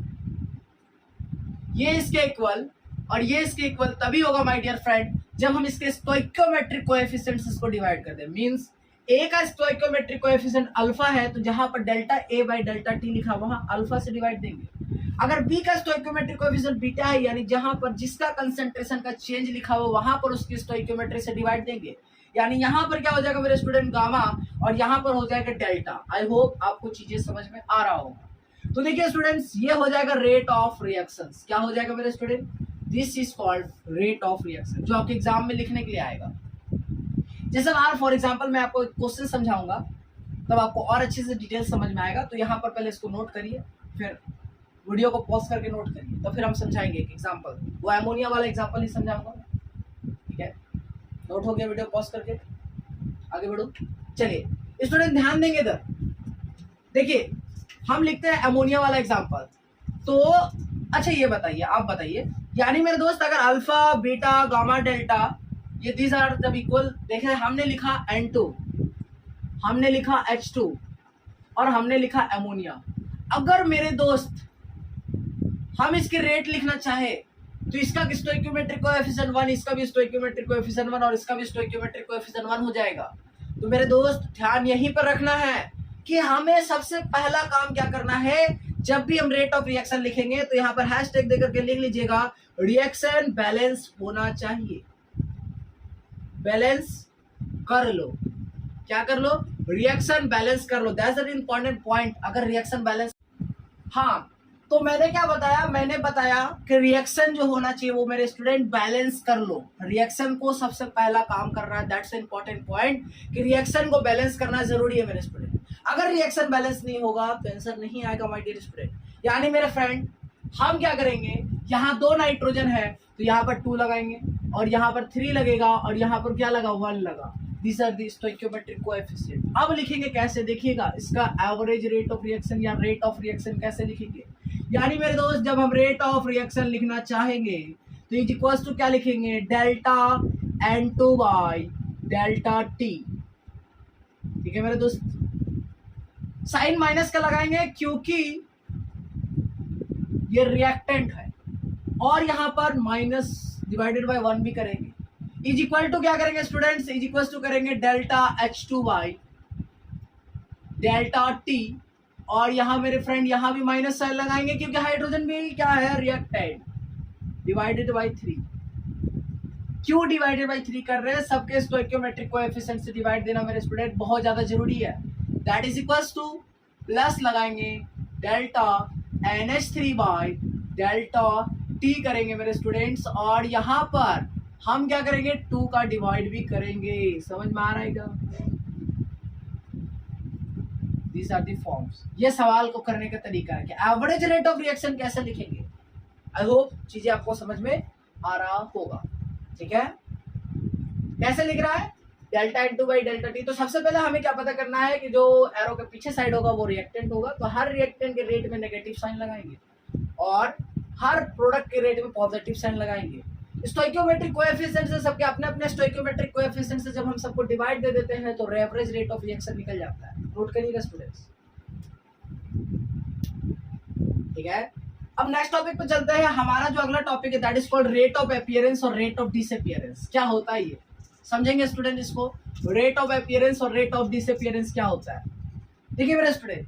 ये इसके इक्वल और ये इसके इक्वल तभी होगा माय डियर फ्रेंड, जब हम इसके स्टोइकियोमेट्रिक कोएफिशिएंट्स को डिवाइड कर दें। मींस ए का स्टोइकियोमेट्रिक कोएफिशिएंट अल्फा है, तो जहां पर delta A bye delta T लिखा वहां अल्फा से डिवाइड देंगे। अगर बी का स्टोइकियोमेट्रिक कोएफिशिएंट बीटा है, यानी जहां पर जिसका कंसंट्रेशन का चेंज लिखा हो वहां पर उसकी स्टोइकियोमेट्री से डिवाइड देंगे, यानी यहाँ पर क्या हो जाएगा मेरे स्टूडेंट गामा, और यहाँ पर हो जाएगा डेल्टा। आई होप आपको चीजें समझ में आ रहा होगा। तो देखिए स्टूडेंट्स, ये हो जाएगा रेट ऑफ रिएक्शंस। क्या हो जाएगा मेरे student? This is called rate of reaction, जो आपके एग्जाम में लिखने के लिए आएगा। जैसे फॉर एग्जाम्पल मैं आपको क्वेश्चन समझाऊंगा, तब आपको और अच्छे से डिटेल समझ में आएगा। तो यहाँ पर पहले इसको नोट करिए, फिर वीडियो को पॉज करके नोट करिए, तो फिर हम समझाएंगे एक एग्जाम्पल। वो एमोनिया वाला एग्जाम्पल ही समझाऊंगा, ठीक है? नोट हो गया? वीडियो पॉज करके आगे बढ़ो। चलिए स्टूडेंट ध्यान देंगे इधर, देखिए हम लिखते हैं एमोनिया वाला एग्जाम्पल। तो अच्छा ये बताइए, आप बताइए, यानी मेरे दोस्त अगर अल्फा बीटा गामा डेल्टा ये दीज आर जब इक्वल, देखें हमने लिखा N2, हमने लिखा H2 और हमने लिखा एमोनिया। अगर मेरे दोस्त हम इसके रेट लिखना चाहे तो इसका स्टोइकियोमेट्रिक कोएफिशिएंट 1, इसका भी स्टोइकियोमेट्रिक कोएफिशिएंट 1 और इसका भी स्टोइकियोमेट्रिक कोएफिशिएंट 1 हो जाएगा। तो मेरे दोस्त ध्यान यहीं पर रखना है कि हमें सबसे पहला काम क्या करना है, जब भी हम रेट ऑफ रिएक्शन लिखेंगे तो यहाँ पर हैशटैग देकर के लिख लीजिएगा रिएक्शन बैलेंस होना चाहिए। बैलेंस कर लो, क्या कर लो? रिएक्शन बैलेंस कर लो। That's an important point. अगर रिएक्शन बैलेंस, हाँ, तो मैंने क्या बताया? मैंने बताया कि रिएक्शन जो होना चाहिए वो मेरे स्टूडेंट बैलेंस कर लो। रिएक्शन को सबसे पहला काम करना है, दैट्स इंपॉर्टेंट पॉइंट, कि रिएक्शन को बैलेंस करना जरूरी है मेरे स्टूडेंट। अगर रिएक्शन बैलेंस नहीं होगा तो आंसर नहीं आएगा माय डियर स्टूडेंट। यानी मेरे फ्रेंड हम क्या करेंगे, यहाँ 2 नाइट्रोजन है तो यहाँ पर 2 लगाएंगे, और यहाँ पर 3 लगेगा, और यहाँ पर क्या लगा? 1 लगा। These are the stoichiometric coefficient। अब लिखेंगे कैसे, देखिएगा, इसका एवरेज रेट ऑफ रिएक्शन या रेट ऑफ रिएक्शन कैसे लिखेंगे। यानी मेरे दोस्त जब हम रेट ऑफ रिएक्शन लिखना चाहेंगे तो इज इक्वल्स टू क्या लिखेंगे? Delta N2 by delta T। ठीक है मेरे दोस्त, साइन माइनस का लगाएंगे क्योंकि ये रिएक्टेंट है, और यहाँ पर माइनस डिवाइडेड बाय 1 भी करेंगे। इज इक्वल टू क्या करेंगे स्टूडेंट्स? इज इक्वल टू करेंगे delta H2 by delta T, और यहाँ मेरे फ्रेंड यहाँ भी माइनस साइन लगाएंगे क्योंकि हाइड्रोजन भी क्या है? Reactant, divided by 3। क्यों डिवाइडेड बाई 3 कर रहे हैं? सबके स्टोइकियोमेट्रिक कोएफिशिएंट से डिवाइड देना मेरे स्टूडेंट बहुत ज्यादा जरूरी है। That is equals to plus लगाएंगे delta NH3 by delta T करेंगे मेरे स्टूडेंट्स, और यहाँ पर हम क्या करेंगे? 2 का डिवाइड भी करेंगे। समझ में आ रहा है? These are the forms। ये सवाल को करने का तरीका है कि एवरेज रेट ऑफ रिएक्शन कैसे लिखेंगे। आई होप चीजें आपको समझ में आ रहा होगा, ठीक है? कैसे लिख रहा है? Delta N2 by delta T। तो सबसे पहले हमें क्या पता करना है कि जो एरो के पीछे साइड होगा वो रिएक्टेंट होगा, तो हर रिएक्टेंट के रेट में नेगेटिव साइन लगाएंगे और हर प्रोडक्ट के रेट में पॉजिटिव साइन लगाएंगे। स्टोइकियोमेट्रिक कोएफिशिएंट से सबके अपने अपने स्टोइकियोमेट्रिक कोएफिशिएंट से जब हम सबको डिवाइड दे देते हैं तो एवरेज रेट ऑफ रिएक्शन निकल जाता है। नोट करिएगा स्टूडेंट्स, ठीक है? अब नेक्स्ट टॉपिक पे चलते हैं। हमारा जो अगला टॉपिक है that is called rate of appearance और रेट ऑफ डिसअपीयरेंस। क्या होता है ये समझेंगे स्टूडेंट इसको। रेट ऑफ अपीयरेंस और रेट ऑफ डिसअपीयरेंस क्या होता है? देखिए मेरे स्टूडेंट,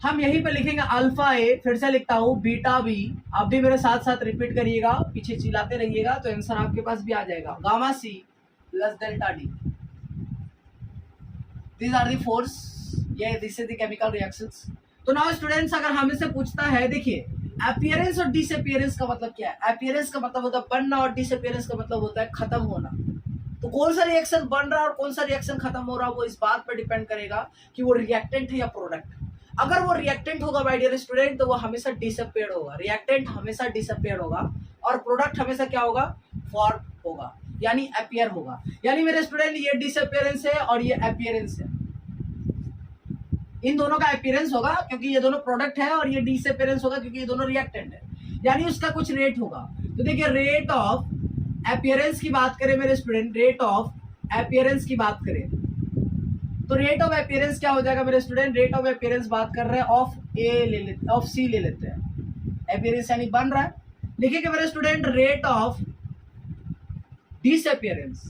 हम यहीं पे लिखेंगे अल्फा ए, फिर से लिखता हूँ बीटा बी। आप भी मेरे साथ साथ रिपीट करिएगा, पीछे चिल्लाते रहिएगा तो आंसर आपके पास भी आ जाएगा। Gamma C plus delta D, these are the force, ये this is the chemical reactions. तो नाउ स्टूडेंट्स अगर हमें से पूछता है, देखिए अपीयरेंस और डिसअपीयरेंस का मतलब क्या है? अपीयरेंस का मतलब होता है बनना और डिसअपीयरेंस का मतलब होता है खत्म होना। तो कौन सा रिएक्शन बन रहा है और कौन सा रिएक्शन खत्म हो रहा है वो इस बात पर डिपेंड करेगा कि वो रिएक्टेंट है या प्रोडक्ट। अगर वो रिएक्टेंट होगा माय डियर स्टूडेंट तो वो हमेशा डिसअपीयर्ड होगा। रिएक्टेंट हमेशा डिसअपीयर्ड होगा और प्रोडक्ट हमेशा क्या होगा? फॉर्म होगा, यानी अपीयर होगा। यानी मेरे स्टूडेंट ये डिसअपीयरेंस है और ये अपीयरेंस है। इन दोनों का अपीयरेंस होगा क्योंकि ये दोनों प्रोडक्ट है और ये डिसअपीयरेंस होगा क्योंकि ये दोनों रिएक्टेंट है, यानी उसका कुछ रेट होगा। तो देखिए रेट ऑफ अपीयरेंस की बात करें मेरे स्टूडेंट, रेट ऑफ अपीयरेंस की बात करें तो रेट ऑफ अपीयरेंस क्या हो जाएगा मेरे स्टूडेंट? रेट ऑफ अपीयरेंस बात कर रहे हैं ऑफ ए ले लेते, ऑफ सी ले लेते हैं। अपीयरेंस यानी बन रहा है। लिखिए मेरे student rate of disappearance,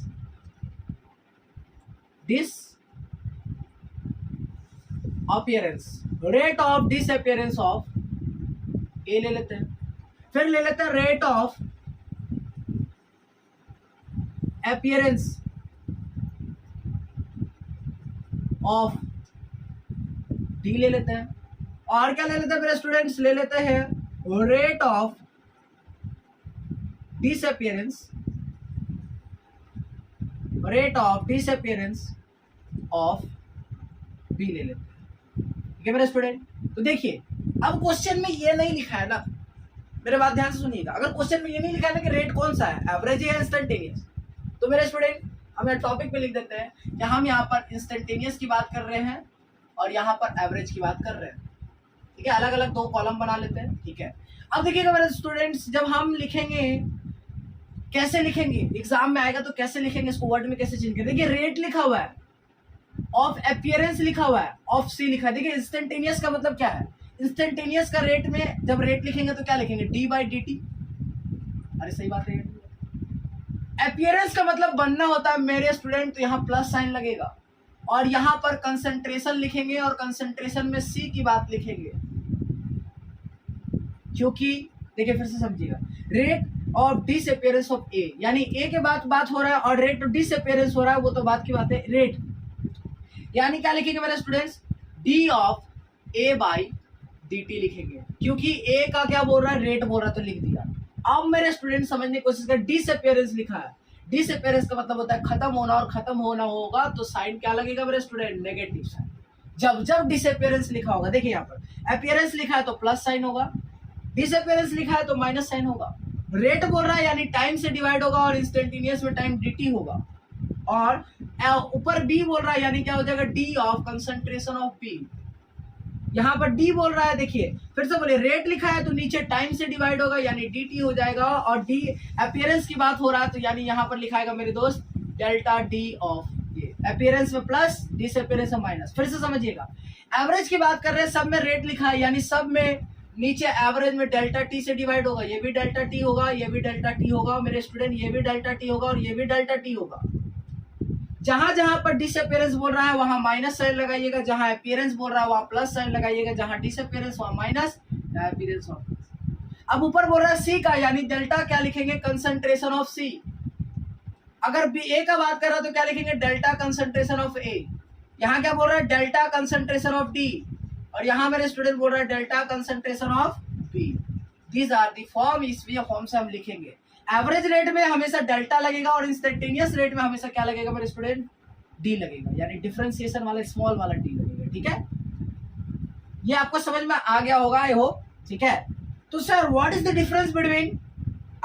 disappearance, rate of disappearance of A ले लेते हैं, फिर ले लेते हैं rate of appearance of D ले लेते हैं, और क्या ले लेते हैं मेरे स्टूडेंट्स, ले लेते हैं rate of disappearance, rate of disappearance of B ले लेते हैं। ठीक है मेरे स्टूडेंट। तो देखिए अब क्वेश्चन में ये नहीं लिखा है ना, मेरे बात ध्यान से सुनिएगा, अगर क्वेश्चन में ये नहीं लिखा है ना कि रेट कौन सा है, एवरेज या इंस्टेंटेनियस, तो मेरे स्टूडेंट हम टॉपिक पे लिख देते हैं कि हम यहाँ पर इंस्टेंटेनियस की बात कर रहे हैं और यहाँ पर एवरेज की बात कर रहे हैं। ठीक है, अलग अलग दो कॉलम बना लेते हैं। ठीक है, अब देखिएगा मेरे स्टूडेंट्स, जब हम लिखेंगे, कैसे लिखेंगे, एग्जाम में आएगा तो कैसे लिखेंगे, इसको वर्ड में कैसे चेंज करेंगे। देखिए रेट लिखा हुआ है, ऑफ अपीयरेंस लिखा हुआ है, ऑफ सी लिखा है। देखिए इंस्टेंटेनियस का मतलब क्या है, इंस्टेंटेनियस का रेट में जब रेट लिखेंगे तो क्या लिखेंगे, डी बाई डी टी। अरे सही बात है। अपीयरेंस का मतलब बनना होता है मेरे स्टूडेंट, तो यहाँ प्लस साइन लगेगा, और यहाँ पर कंसंट्रेशन लिखेंगे और कंसंट्रेशन में सी की बात लिखेंगे, क्योंकि देखिए फिर से समझिएगा, रेट ऑफ डिसअपीयरेंस ऑफ ए, यानी ए के बाद बात हो रहा है और रेट ऑफ डिसअपीयरेंस हो रहा है, वो तो बात की बात है रेट, यानी क्या लिखेंगे मेरे students, D of A by D T लिखेंगे, क्योंकि ए का क्या बोल रहा है, रेट बोल रहा है, तो लिख दिया। अब मेरे स्टूडेंट समझने की कोशिश कर, डिसअपीयरेंस लिखा है, डिसअपीयरेंस का मतलब होता है खत्म होना, और खत्म होना होगा तो साइन क्या लगेगा मेरे स्टूडेंट, नेगेटिव साइन। जब जब डिसअपीयरेंस लिखा होगा, देखिए यहाँ पर अपीयरेंस लिखा है तो प्लस साइन होगा, डिसअपीयरेंस लिखा है तो माइनस साइन होगा, रेट बोल रहा है यानी टाइम से डिवाइड होगा, और इंस्टेंटेनियस में टाइम dt होगा, और ऊपर b बोल रहा है यानी क्या हो जाएगा, d of concentration of b। यहाँ पर d बोल रहा है, देखिए फिर से बोलिए, रेट लिखा है तो नीचे टाइम से डिवाइड होगा यानी dt हो जाएगा, और d अपीयरेंस की बात हो रहा है तो यानी यहाँ पर लिखाएगा मेरे दोस्त डेल्टा d ऑफ ये, अपीयरेंस में प्लस, डिसअपीयरेंस में माइनस। फिर से समझिएगा, एवरेज की बात कर रहे हैं, सब में रेट लिखा है यानी सब में नीचे एवरेज में डेल्टा टी से डिवाइड होगा, ये भी डेल्टा टी होगा, ये भी डेल्टा टी होगा मेरे स्टूडेंट, ये भी डेल्टा टी होगा और ये भी डेल्टा टी होगा। जहां जहां पर डिसअपीयरेंस बोल रहा है वहां माइनस साइन लगाइएगा, जहां अपीयरेंस बोल रहा है वहां प्लस साइन लगाइएगा, जहां डिसअपीयरेंस वहां माइनस, अपीयरेंस वहां प्लस। अब ऊपर बोल रहा है सी का, यानी डेल्टा क्या लिखेंगे, कंसंट्रेशन ऑफ सी। अगर बी ए का बात कर रहा है तो क्या लिखेंगे, डेल्टा कंसंट्रेशन ऑफ ए। यहाँ क्या बोल रहा है, डेल्टा कंसंट्रेशन ऑफ डी, और यहाँ मेरे स्टूडेंट बोल रहा है delta concentration of B. These are the form, इस फॉर्म से हम लिखेंगे। एवरेज रेट में हमेशा डेल्टा लगेगा और इंस्टेंटेनियस रेट में हमेशा क्या लगेगा मेरे स्टूडेंट, डी लगेगा, यानी डिफरेंशिएशन वाला स्मॉल वाला डी लगेगा। ठीक है, ये आपको समझ में आ गया होगा आई होप। ठीक है, तो sir what is the difference between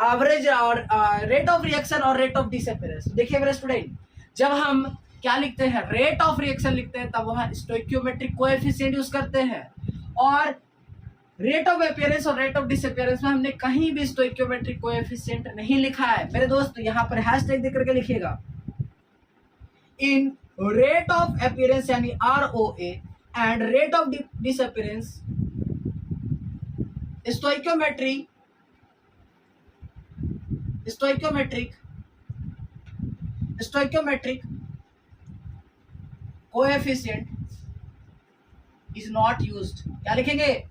average और रेट ऑफ रिएक्शन और रेट ऑफ डिसअपीयरेंस। देखिए मेरे स्टूडेंट, जब हम क्या लिखते हैं, रेट ऑफ रिएक्शन लिखते हैं, तब वहां स्टोइकियोमेट्रिक कोएफिशिएंट यूज करते हैं, और रेट ऑफ अपीयरेंस और रेट ऑफ डिसअपीयरेंस में हमने कहीं भी स्टोइकियोमेट्रिक कोएफिशिएंट नहीं लिखा है मेरे दोस्त। यहाँ पर हैशटैग देख करके लिखिएगा, इन रेट ऑफ अपीयरेंस यानी ROA and rate of disappearance stoichiometric coefficient is not used. क्या लिखेंगे,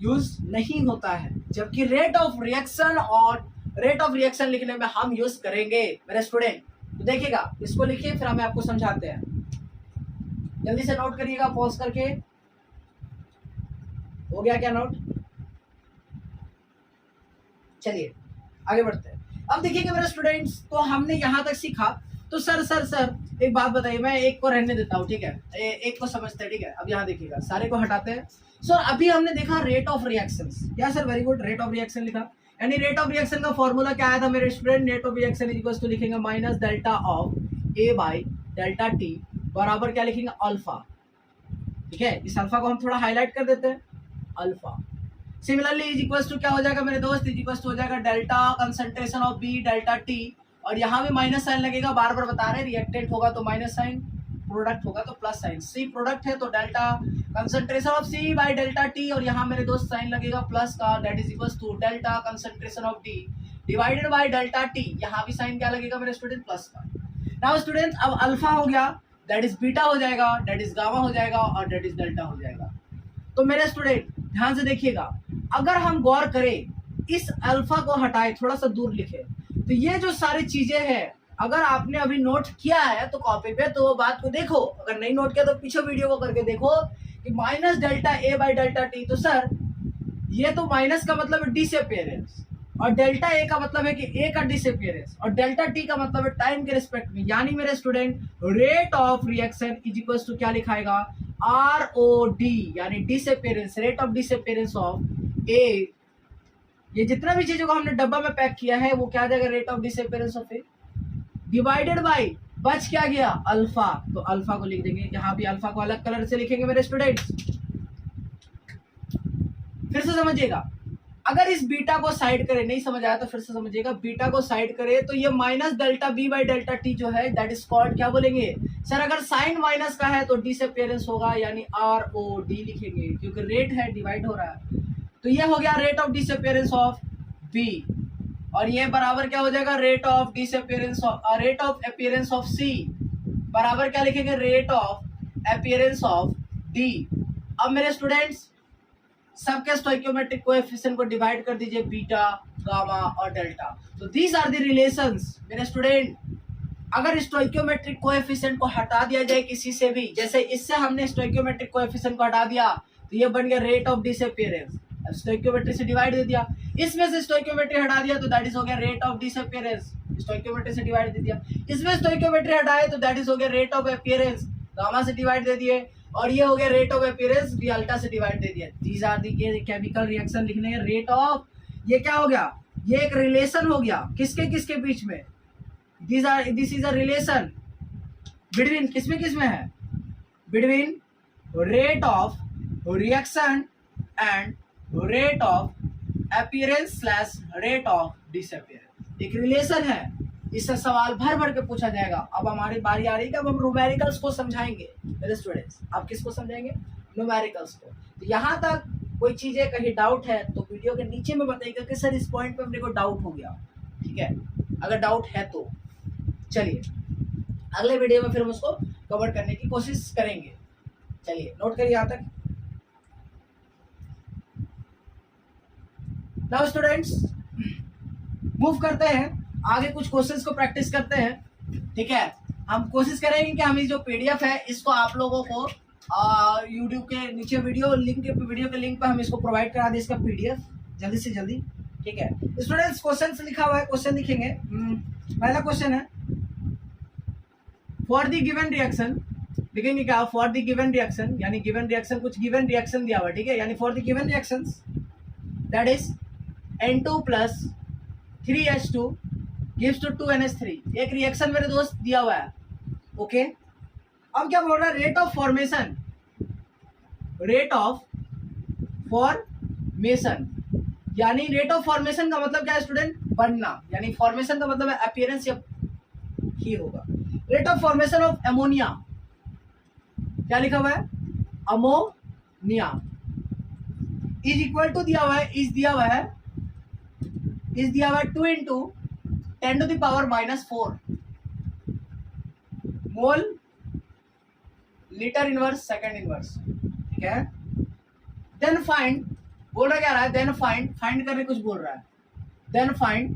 यूज नहीं होता है, जबकि रेट ऑफ रिएक्शन और रेट ऑफ रिएक्शन लिखने में हम यूज करेंगे मेरे स्टूडेंट। तो देखिएगा, इसको लिखिए फिर हमें आपको समझाते हैं, जल्दी से नोट करिएगा पॉज करके। हो गया क्या नोट, चलिए आगे बढ़ते हैं। अब देखिएगा मेरे स्टूडेंट्स, तो हमने यहाँ तक सीखा, तो सर एक बात बताइए, मैं एक को रहने देता हूँ, ठीक है, एक को समझते हैं, ठीक है। अब यहाँ देखिएगा, सारे को हटाते हैं। सर अभी हमने देखा रेट ऑफ रिएक्शंस, क्या sir, very good, rate of reaction लिखा, यानी रेट ऑफ रिएक्शन का फॉर्मूला क्या आया था मेरे student, rate of reaction is equal to लिखेंगे minus delta of A by delta T बराबर क्या लिखेंगे, अल्फा। ठीक है, इस अल्फा को हम थोड़ा हाईलाइट कर देते हैं, alpha. Similarly is equal to क्या हो जाएगा मेरे दोस्त, इज इक्वल टू हो जाएगा delta concentration of B delta T, और यहाँ भी माइनस साइन लगेगा, बार बार बता रहे हैं, रिएक्टेंट होगा तो माइनस साइन, प्रोडक्ट होगा तो प्लस साइन। सी प्रोडक्ट है तो delta concentration of C by delta T, और यहाँ मेरे दोस्त साइन लगेगा प्लस का, that is equal to delta concentration of D divided by delta T, यहाँ भी साइन क्या लगेगा मेरे स्टूडेंट, प्लस का। नाउ स्टूडेंट्स, अब अल्फा हो गया, दैट इज बीटा हो जाएगा, दैट इज गामा हो जाएगा, और दैट इज डेल्टा हो जाएगा। तो मेरे स्टूडेंट ध्यान से देखिएगा, अगर हम गौर करें, इस अल्फा को हटाए, थोड़ा सा दूर लिखे, तो ये जो सारी चीजें हैं, अगर आपने अभी नोट किया है तो कॉपी पे तो वो बात को देखो, अगर नहीं नोट किया तो पीछे वीडियो को करके देखो कि minus delta A by delta T, तो सर ये तो माइनस का मतलब है डिसअपियरेंस, और डेल्टा ए का मतलब है कि ए का डिसअपियरेंस, और डेल्टा टी का मतलब है टाइम के रिस्पेक्ट में, यानी मेरे student rate of reaction is equal to क्या लिखाएगा, आर ओ डी, यानी disappearance, rate of disappearance of A. ये जितना भी चीजों को हमने डब्बा में पैक किया है वो क्या आ जाएगा, rate of disappearance of A divided by, बच क्या गया, अल्फा, तो अल्फा को लिख देंगे, यहाँ भी अल्फा को अलग कलर से लिखेंगे मेरे स्टूडेंट्स। फिर से समझिएगा, अगर इस बीटा को साइड करें, नहीं समझ आया तो फिर से समझिएगा, बीटा को साइड करें तो ये minus delta B by delta T जो है दैट इज कॉल्ड, क्या बोलेंगे सर, अगर साइन माइनस का है तो डिसअपियरेंस होगा, यानी आर ओ डी लिखेंगे, क्योंकि रेट है डिवाइड हो रहा है, तो ये हो गया rate of disappearance of B, और ये बराबर क्या हो जाएगा, rate of disappearance of, rate of appearance of C बराबर क्या लिखेंगे, rate of appearance of D. अब मेरे स्टूडेंट्स सबके स्टोइकियोमेट्रिक कोएफिशिएंट को डिवाइड कर दीजिए, बीटा, गामा और डेल्टा, तो दीज आर द रिलेशंस मेरे स्टूडेंट। अगर स्टोइकियोमेट्रिक कोएफिशिएंट को हटा दिया जाए किसी से भी, जैसे इससे हमने स्टोइकियोमेट्रिक कोएफिशिएंट को हटा दिया तो ये बन गया रेट ऑफ डिसअपियरेंस, स्टोइकियोमेट्री से डिवाइड दे दिया, इसमें से स्टोइकियोमेट्री हटा दिया तो दैट इज हो गया रेट ऑफ डिसअपियरेंस, स्टोइकियोमेट्री से डिवाइड दे दिया, इसमें स्टोइकियोमेट्री हटाए तो दैट इज हो गया रेट ऑफ अपीयरेंस, गामा से डिवाइड दे दिए, और ये हो गया रेट ऑफ अपीयरेंस डेल्टा से डिवाइड दे दिया। These are the chemical reaction लिखने हैं, रेट ऑफ, ये क्या हो गया, ये एक रिलेशन हो गया किसके किसके बीच में, this is a relation between, किसमें किसमें है, between rate of reaction and rate of appearance slash rate of disappearance, एक रिलेशन है, इससे सवाल भर भर के पूछा जाएगा। अब हमारी बारी आ रही है कि अब हम न्यूमेरिकल्स को समझाएंगे मेरे स्टूडेंट्स, आप किसको समझाएंगे, न्यूमेरिकल्स को। तो यहाँ तक कोई चीजें कहीं डाउट है तो वीडियो के नीचे में बताइएगा कि सर इस पॉइंट पे मेरे को डाउट हो गया, ठीक है, अगर डाउट है तो। चलिए अगले वीडियो में फिर हम उसको कवर करने की कोशिश करेंगे। चलिए नोट करिए यहाँ तक। नाउ स्टूडेंट्स मूव करते हैं आगे, कुछ क्वेश्चंस को प्रैक्टिस करते हैं, ठीक है। हम कोशिश करेंगे कि हम जो पीडीएफ है इसको आप लोगों को यूट्यूब के नीचे वीडियो के लिंक पर हम इसको प्रोवाइड करा दें, इसका पीडीएफ जल्दी से जल्दी, ठीक है। स्टूडेंट्स क्वेश्चंस लिखा हुआ है, क्वेश्चन लिखेंगे। पहला क्वेश्चन है, फॉर द गिवन रिएक्शन, लिखेंगे क्या, फॉर द गिवन रिएक्शन, यानी गिवन रिएक्शन, कुछ गिवन रिएक्शन दिया हुआ है, ठीक है, यानी for the given reactions that is N2 plus 3H2 gives to 2NH3, एक रिएक्शन मेरे दोस्त दिया हुआ है, ओके। अब क्या बोल रहा है, rate of formation, rate of formation, यानी रेट ऑफ फॉर्मेशन का मतलब क्या है स्टूडेंट, बनना, यानी फॉर्मेशन का मतलब है अपीयरेंस या ही होगा। Rate of formation of ammonia, क्या लिखा हुआ है, अमोनिया, इज इक्वल टू दिया हुआ है, इज दिया हुआ है 2 into 10 to the power -4 mole litre inverse second inverse, ठीक है। देन फाइंड, बोल रहा क्या रहा है, देन फाइंड करने कुछ बोल रहा है, then find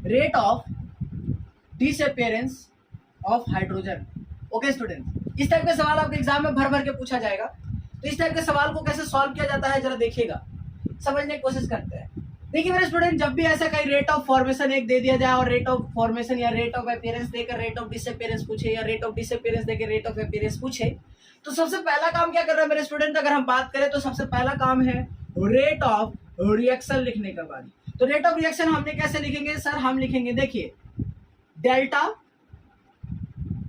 rate of disappearance of hydrogen, okay student. इस टाइप के सवाल आपके एग्जाम में भर भर के पूछा जाएगा, तो इस टाइप के सवाल को कैसे सॉल्व किया जाता है जरा देखिएगा, समझने की कोशिश करते हैं। देखिए मेरे स्टूडेंट, जब भी ऐसा कहीं रेट ऑफ फॉर्मेशन एक दे दिया जाए और रेट ऑफ फॉर्मेशन या रेट ऑफ अपीयरेंस देकर रेट ऑफ डिसअपियरेंस पूछे या रेट ऑफ डिसअपियरेंस देकर रेट ऑफ अपीयरेंस पूछे, तो सबसे पहला काम क्या कर रहा है मेरे स्टूडेंट, अगर हम बात करें तो सबसे पहला काम है रेट ऑफ रिएक्शन लिखने का बारी। तो रेट ऑफ रिएक्शन हमने कैसे लिखेंगे सर, हम लिखेंगे देखिए डेल्टा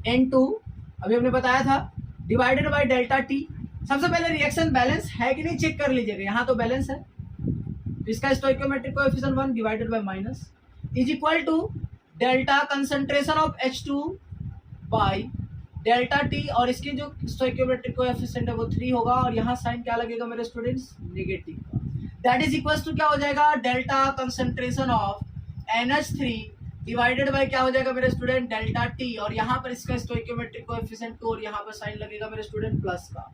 N2 अभी हमने बताया था डिवाइडेड बाय डेल्टा टी। सबसे पहले रिएक्शन बैलेंस है कि नहीं चेक कर लीजिएगा, यहाँ तो बैलेंस है, इसका stoichiometric coefficient 1 divided by minus is equal to delta concentration of H2 by delta T, और इसकी जो स्टोइकियोमेट्रिक कोएफिशिएंट है वो 3 होगा, और यहाँ साइन क्या लगेगा मेरे स्टूडेंट्स, नेगेटिव का। दैट इज इक्वल टू क्या हो जाएगा, delta concentration of NH3 divided by क्या हो जाएगा मेरे स्टूडेंट, डेल्टा टी, और यहाँ पर इसका स्टोइकियोमेट्रिक कोएफिशिएंट 2 और यहाँ पर साइन लगेगा मेरे स्टूडेंट प्लस का।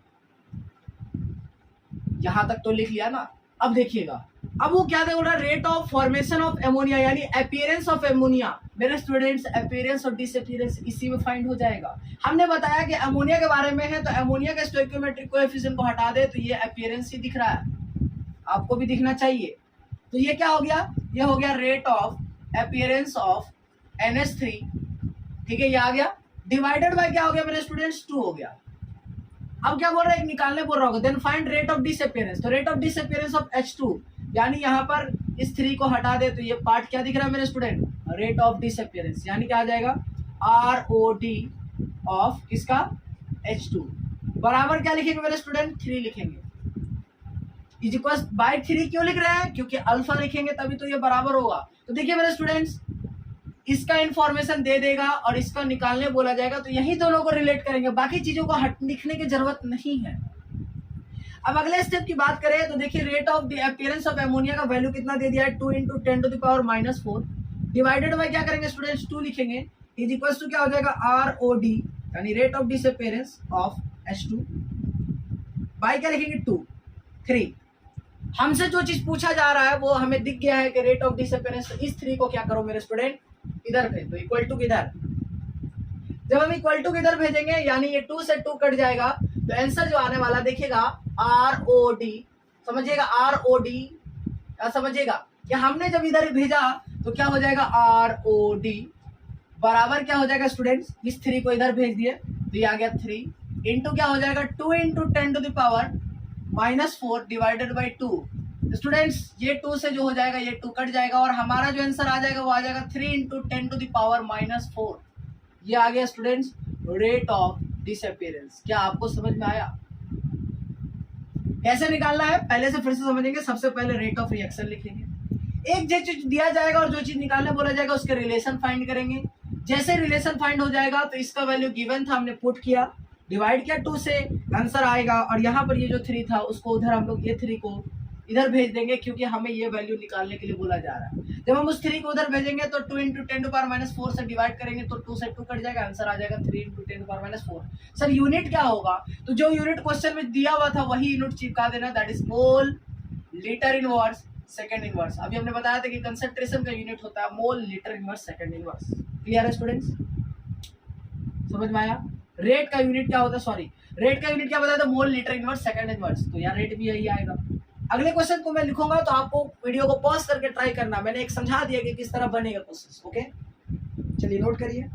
यहाँ तक तो लिख लिया ना। अब देखिएगा, अब वो क्या बोल रहा है, rate of formation of ammonia यानी अपीयरेंस ऑफ एमोनिया। मेरे स्टूडेंट्स अपीयरेंस और डिसअपीयरेंस इसी में फाइंड हो जाएगा। हमने बताया कि एमोनिया के बारे में है, तो एमोनिया के स्टोइकियोमेट्रिक कोएफिशिएंट को हटा दे तो ये अपीयरेंस ही दिख रहा है, आपको भी दिखना चाहिए। तो ये क्या हो गया, ये हो गया rate of appearance of NH3, ठीक है, ये आ गया, डिवाइडेड बाय क्या हो गया मेरे स्टूडेंट्स, 2 हो गया। अब क्या बोल रहा है, एक निकालने बोल रहा होगा, then find rate of disappearance. तो rate of disappearance of H2 यानी यहाँ पर इस 3 को हटा दे तो ये पार्ट क्या दिख रहा है मेरे स्टूडेंट, रेट ऑफ डिसअपीयरेंस, यानी क्या आ जाएगा ROD ऑफ किसका, H2 बराबर क्या लिखेंगे मेरे स्टूडेंट, 3 लिखेंगे। इज इक्वल बाय 3 क्यों लिख रहे हैं, क्योंकि अल्फा लिखेंगे तभी तो ये बराबर होगा। तो देखिए मेरे स्टूडेंट्स, इसका इंफॉर्मेशन दे देगा और इसका निकालने बोला जाएगा, तो यही दोनों को रिलेट करेंगे, बाकी चीजों को हट लिखने की जरूरत नहीं है। अब अगले स्टेप की बात करें तो देखिए rate of the appearance of ammonia का वैल्यू कितना दे दिया है, 2 × 10⁻⁻⁴ डिवाइडेड बाय क्या करेंगे स्टूडेंट्स, 2 लिखेंगे, इज इक्वल टू क्या हो जाएगा ROD यानी rate of disappearance of H2 by क्या लिखेंगे 2 3। हमसे जो चीज पूछा जा रहा है वो हमें दिख गया है कि रेट ऑफ डिसअपीयरेंस, तो इस 3 को क्या करो मेरे स्टूडेंट, इधर भेज दो, इक्वल टू किधर, जब हम इक्वल टू किधर भेजेंगे यानी ये 2 से 2 कट जाएगा, तो आंसर जो आने वाला देखिएगा ROD, समझिएगा ROD, समझिएगा कि हमने जब इधर भेजा तो क्या हो जाएगा ROD बराबर क्या हो जाएगा स्टूडेंट्स, इस 3 को इधर भेज दिए तो ये आ गया 3 इंटू क्या हो जाएगा 2 × 10⁻⁻⁴ डिवाइडेड बाई 2। स्टूडेंट्स ये 2 से जो हो जाएगा ये 2 कट जाएगा और हमारा जो आंसर आ जाएगा वो आ जाएगा 3 × 10⁻⁻⁴। ये आ गया स्टूडेंट्स रेट ऑफ डिसअपीयरेंस। क्या आपको समझ में आया? कैसे निकालना है पहले से फिर से समझेंगे। सबसे पहले रेट ऑफ रिएक्शन लिखेंगे, एक जो चीज दिया जाएगा और जो चीज निकालने बोला जाएगा उसके रिलेशन फाइंड करेंगे। जैसे रिलेशन फाइंड हो जाएगा तो इसका वैल्यू गिवन था, हमने पुट किया, डिवाइड किया 2 से, आंसर आएगा। और यहाँ पर ये जो 3 था उसको उधर हम लोग ये 3 को इधर भेज देंगे क्योंकि हमें ये वैल्यू निकालने के लिए बोला जा रहा है। जब हम उस 3 को उधर भेजेंगे तो 2 × 10⁻⁻⁴ से डिवाइड करेंगे तो 2 से 2 कट जाएगा, आंसर आ जाएगा 3 × 10⁻⁴। सर यूनिट क्या होगा? तो जो यूनिट क्वेश्चन में दिया हुआ था वही यूनिट चिपका देना, that is mole litre inverse second inverse. अभी हमने बताया था कि कंसंट्रेशन का यूनिट होता है mole litre inverse second inverse. Clear है स्टूडेंट्स? समझ में आया? रेट का यूनिट क्या होता है, सॉरी रेट का यूनिट क्या बताया था, mole litre inverse second inverse. तो यार रेट भी यही आएगा। अगले क्वेश्चन को मैं लिखूंगा तो आपको वीडियो को पॉज करके ट्राई करना। मैंने एक समझा दिया कि किस तरह बनेगा क्वेश्चन। ओके चलिए नोट करिए।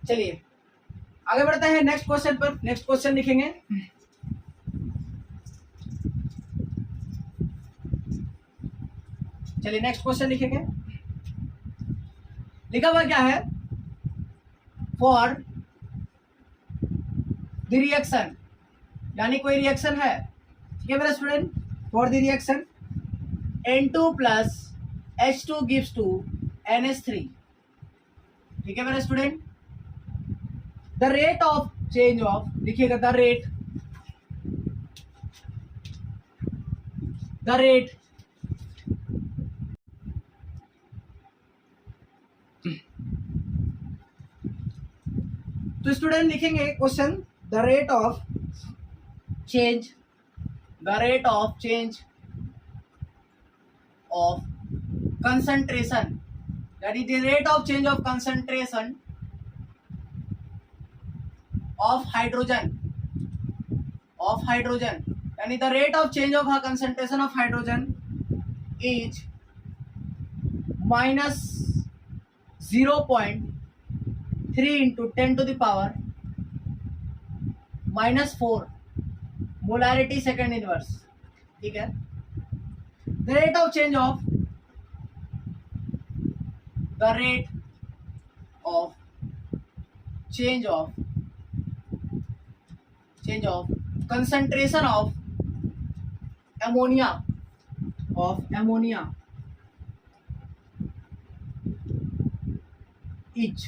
चलिए आगे बढ़ते हैं नेक्स्ट क्वेश्चन पर। नेक्स्ट क्वेश्चन लिखेंगे, चलिए नेक्स्ट क्वेश्चन लिखेंगे। लिखा हुआ क्या है, फॉर द रिएक्शन, यानी कोई रिएक्शन है, ठीक है मेरे student, for the reaction N2 + H2 gives to NH3, ठीक है मेरे student. The rate of change of, लिखिएगा द रेट तो स्टूडेंट लिखेंगे question, the rate of change of concentration, यानी the rate of change of concentration of hydrogen, यानी the rate of change of concentration of hydrogen is -0.3 × 10⁻⁻⁴ molarity second inverse, ठीक है। The rate of change of concentration of ammonia each।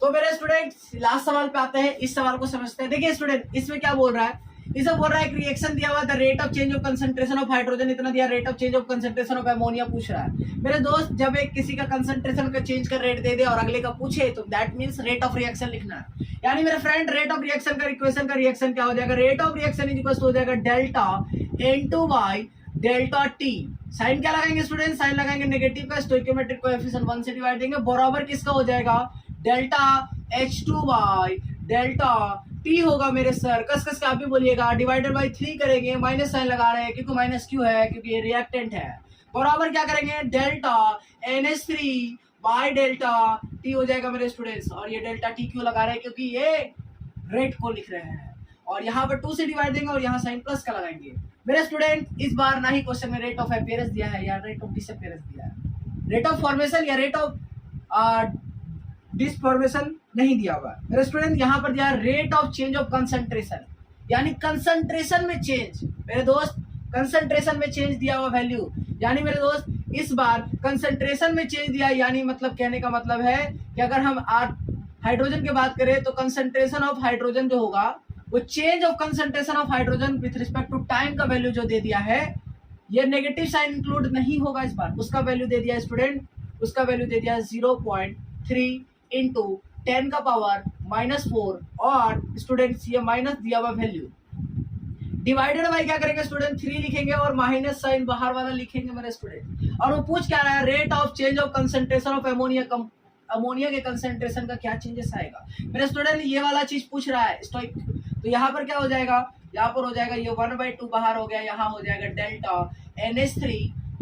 तो मेरे student last सवाल पे आते हैं, इस सवाल को समझते हैं। देखिए स्टूडेंट इसमें क्या बोल रहा है इसे बोल रहा है रिएक्शन दिया हुआ, the rate of change of concentration of hydrogen इतना दिया, rate of change of concentration of ammonia पूछ रहा है। मेरे दोस्त जब एक किसी का कंसंट्रेशन का चेंज का रेट दे दे और अगले का पूछे तो that means rate of reaction लिखना है। यानी मेरे फ्रेंड रेट ऑफ रिएक्शन का इक्वेशन का रिएक्शन क्या हो जाएगा, rate of reaction is equal to हो जाएगा delta into by delta T. Sign क्या लगाएंगे स्टूडेंट, साइन लगाएंगे नेगेटिव का, स्टोइकियोमेट्रिक कोएफिशिएंट 1 से डिवाइड देंगे, बराबर किसका हो जाएगा delta H2 by delta T होगा मेरे सर। कस कस के आप भी बोलिएगा, डिवाइडेड बाय 3 करेंगे, माइनस साइन लगा रहे हैं क्योंकि माइनस क्यू है क्योंकि ये रिएक्टेंट है, बराबर क्या करेंगे delta NH3 bye delta T हो जाएगा मेरे स्टूडेंट्स। और ये डेल्टा टी क्यों लगा रहे हैं, क्योंकि ये रेट को लिख रहे हैं और यहाँ पर 2 से डिवाइड देंगे और यहाँ साइन प्लस का लगाएंगे। मेरे स्टूडेंट इस बार ना ही क्वेश्चन में रेट ऑफ अपीयरेंस दिया है या रेट ऑफ डिसअपीयरेंस दिया है, रेट ऑफ फॉर्मेशन या रेट ऑफ डिसफॉर्मेशन नहीं दिया हुआ मेरे स्टूडेंट। यहाँ पर दिया rate of change of concentration, यानी कंसंट्रेशन में चेंज मेरे दोस्त, कंसंट्रेशन में चेंज दिया हुआ वैल्यू, यानी मेरे दोस्त इस बार कंसंट्रेशन में चेंज दिया, यानी मतलब कहने का मतलब है कि अगर हम हाइड्रोजन की बात करें तो कंसंट्रेशन ऑफ हाइड्रोजन जो होगा वो change of concentration of hydrogen with respect to time का वैल्यू जो दे दिया है, ये नेगेटिव साइन इंक्लूड नहीं होगा इस बार, उसका वैल्यू दे दिया स्टूडेंट, उसका वैल्यू दे दिया 0.3 इंटू 10 का पावर -4 और स्टूडेंट्स ये माइनस दिया हुआ वैल्यू डिवाइडेड बाय क्या करेंगे स्टूडेंट 3 लिखेंगे और माइनस साइन बाहर वाला लिखेंगे मेरे स्टूडेंट। और वो पूछ क्या रहा है rate of change of concentration of ammonia के कंसंट्रेशन का क्या चेंजेस आएगा मेरे स्टूडेंट, ये वाला चीज पूछ रहा है स्टोइक। तो यहाँ पर क्या हो जाएगा, यहाँ पर हो जाएगा ये 1/2 बाहर हो गया, यहाँ हो जाएगा डेल्टा NH3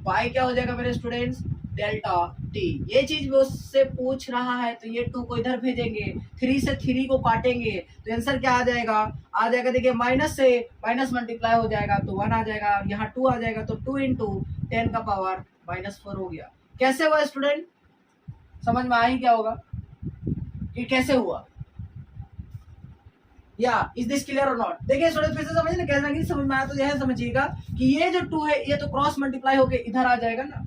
बाय क्या हो जाएगा मेरे स्टूडेंट्स डेल्टा टी। ये चीज वो उससे पूछ रहा है तो ये 2 को इधर भेजेंगे, 3 से 3 को काटेंगे तो आंसर क्या आ जाएगा देखिए माइनस से माइनस मल्टीप्लाई हो जाएगा तो 1 आ जाएगा, यहाँ 2 आ जाएगा तो 2 इंटू 10 का पावर -4 हो गया। कैसे हुआ स्टूडेंट, समझ में आ ही क्या होगा कि कैसे हुआ, या इज दिस क्लियर और नॉट। देखिए स्टूडेंट फिर से समझिए ना, कैसा नहीं समझ में आया तो यह समझिएगा कि ये जो 2 है ये तो क्रॉस मल्टीप्लाई होके इधर आ जाएगा ना,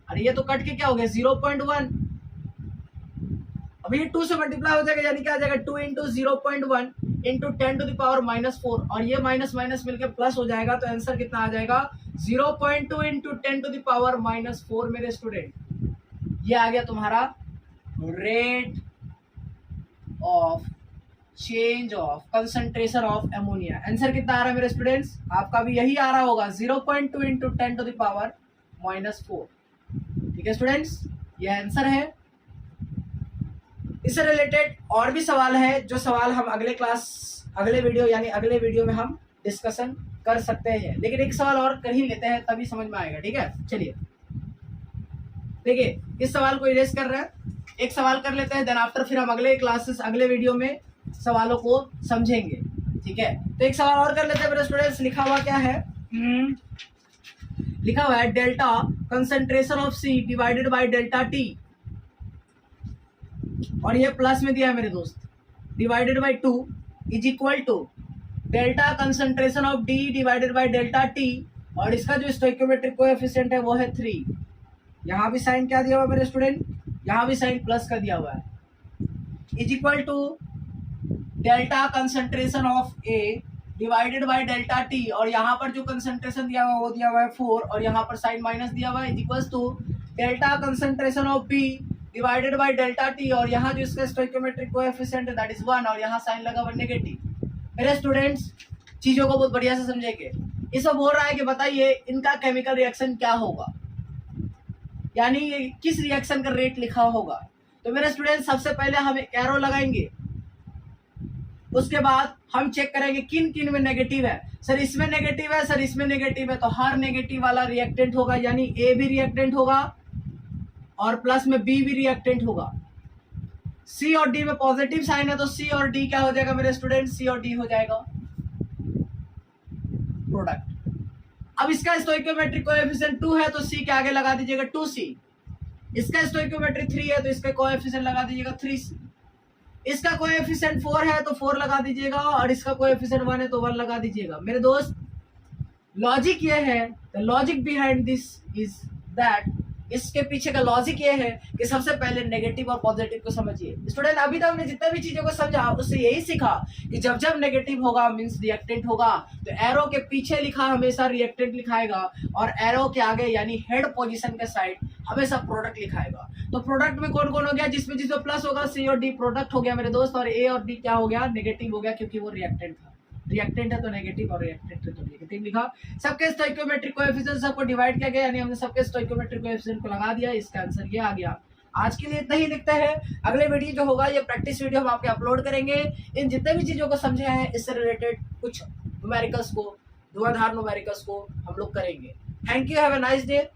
अरे ये तो कट के क्या हो गया 0.1, अब ये 2 से मल्टीप्लाई हो जाएगा यानी क्या आ जाएगा 2 into 0.1 into 10 to the power -4 और ये माइनस माइनस मिलकर प्लस हो जाएगा तो आंसर कितना आ जाएगा 0.2 इंटू 10 टू द पावर -4 मेरे स्टूडेंट। ये आ गया तुम्हारा rate of change of concentration of ammonia. Answer कितना आ रहा है मेरे स्टूडेंट्स, आपका भी यही आ रहा होगा 0.2 इंटू 10 टू द पावर -4। ठीक है स्टूडेंट्स, ये आंसर है। इससे रिलेटेड और भी सवाल है जो सवाल हम अगले वीडियो में हम डिस्कशन कर सकते हैं, लेकिन एक सवाल और कर ही लेते हैं तभी समझ में आएगा। ठीक है चलिए देखिए इस सवाल को इरेज कर रहे हैं, एक सवाल कर लेते हैं देन आफ्टर फिर हम अगले वीडियो में सवालों को समझेंगे। ठीक है तो एक सवाल और कर लेते हैं मेरे स्टूडेंट्स। लिखा हुआ क्या है, लिखा हुआ है delta concentration of C divided by delta T और ये प्लस में दिया है मेरे दोस्त divided by 2 is equal to delta concentration of D divided by delta T और इसका जो स्टोइकियोमेट्रिक कोएफिशिएंट है वो है 3। यहाँ भी साइन क्या दिया हुआ मेरे स्टूडेंट, यहाँ भी साइन प्लस का दिया हुआ है, is equal to delta concentration of A divided by delta T और यहाँ पर जो कंसंट्रेशन दिया हुआ वो दिया हुआ है 4 और यहाँ पर साइन माइनस दिया हुआ है, is equal to delta concentration of B divided by delta T और यहाँ जो इसका स्टोइकियोमेट्रिक कोएफिशिएंट है दैट इज 1 और यहाँ साइन लगा हुआ नेगेटिव। मेरे स्टूडेंट्स चीजों को बहुत बढ़िया से समझेंगे। इसमें बोल रहा है कि बताइए इनका केमिकल रिएक्शन क्या होगा, यानी ये किस रिएक्शन का रेट लिखा होगा। तो मेरे स्टूडेंट सबसे पहले हम एक एरो लगाएंगे, उसके बाद हम चेक करेंगे किन किन में नेगेटिव है। सर इसमें नेगेटिव है, सर इसमें नेगेटिव है, तो हर नेगेटिव वाला रिएक्टेंट होगा, यानी ए भी रिएक्टेंट होगा और प्लस में बी भी रिएक्टेंट होगा। सी और डी में पॉजिटिव साइन है तो सी और डी क्या हो जाएगा मेरे स्टूडेंट, सी और डी हो जाएगा प्रोडक्ट। अब इसका स्टोइकियोमेट्रिक कोएफिशिएंट 2 है तो सी के आगे लगा दीजिएगा 2c, इसका स्टोइकियोमेट्रिक 3 है तो इसका कोएफिशिएंट लगा दीजिएगा 3c, इसका कोएफिशिएंट 4 है तो 4 लगा दीजिएगा और इसका कोएफिशिएंट 1 है तो 1 लगा दीजिएगा। मेरे दोस्त लॉजिक ये है, the logic behind this is that इसके पीछे का लॉजिक ये है कि सबसे पहले नेगेटिव और पॉजिटिव को समझिए। स्टूडेंट अभी तक हमने जितने भी चीजों को समझा उससे यही सीखा कि जब जब नेगेटिव होगा मींस रिएक्टेंट होगा, तो एरो के पीछे लिखा हमेशा रिएक्टेंट लिखाएगा और एरो के आगे यानी हेड पोजीशन के साइड हमेशा प्रोडक्ट लिखाएगा। तो प्रोडक्ट में कौन कौन हो गया, जिसमें जिसमें प्लस होगा सी और डी प्रोडक्ट हो गया मेरे दोस्त, और ए और डी क्या हो गया, नेगेटिव हो गया क्योंकि वो रिएक्टेंट था। रिएक्टेंट है तो नेगेटिव और रिएक्टेंट है तो नेगेटिव लिखा। सबके स्टोइकोमेट्रिक कोएफिशिएंट सबको डिवाइड किया गया, यानी हमने सबके स्टोइकोमेट्रिक कोएफिशिएंट को लगा दिया। इसका आंसर ये आ गया। आज के लिए इतना ही लिखते हैं। अगले वीडियो जो होगा ये प्रैक्टिस वीडियो हम आपके अपलोड करेंगे। इन जितने भी चीजों को समझे हैं इससे रिलेटेड कुछ न्यूमेरिकल्स को, धुआंधार न्यूमेरिकल्स को हम लोग करेंगे। Thank you, have a nice day.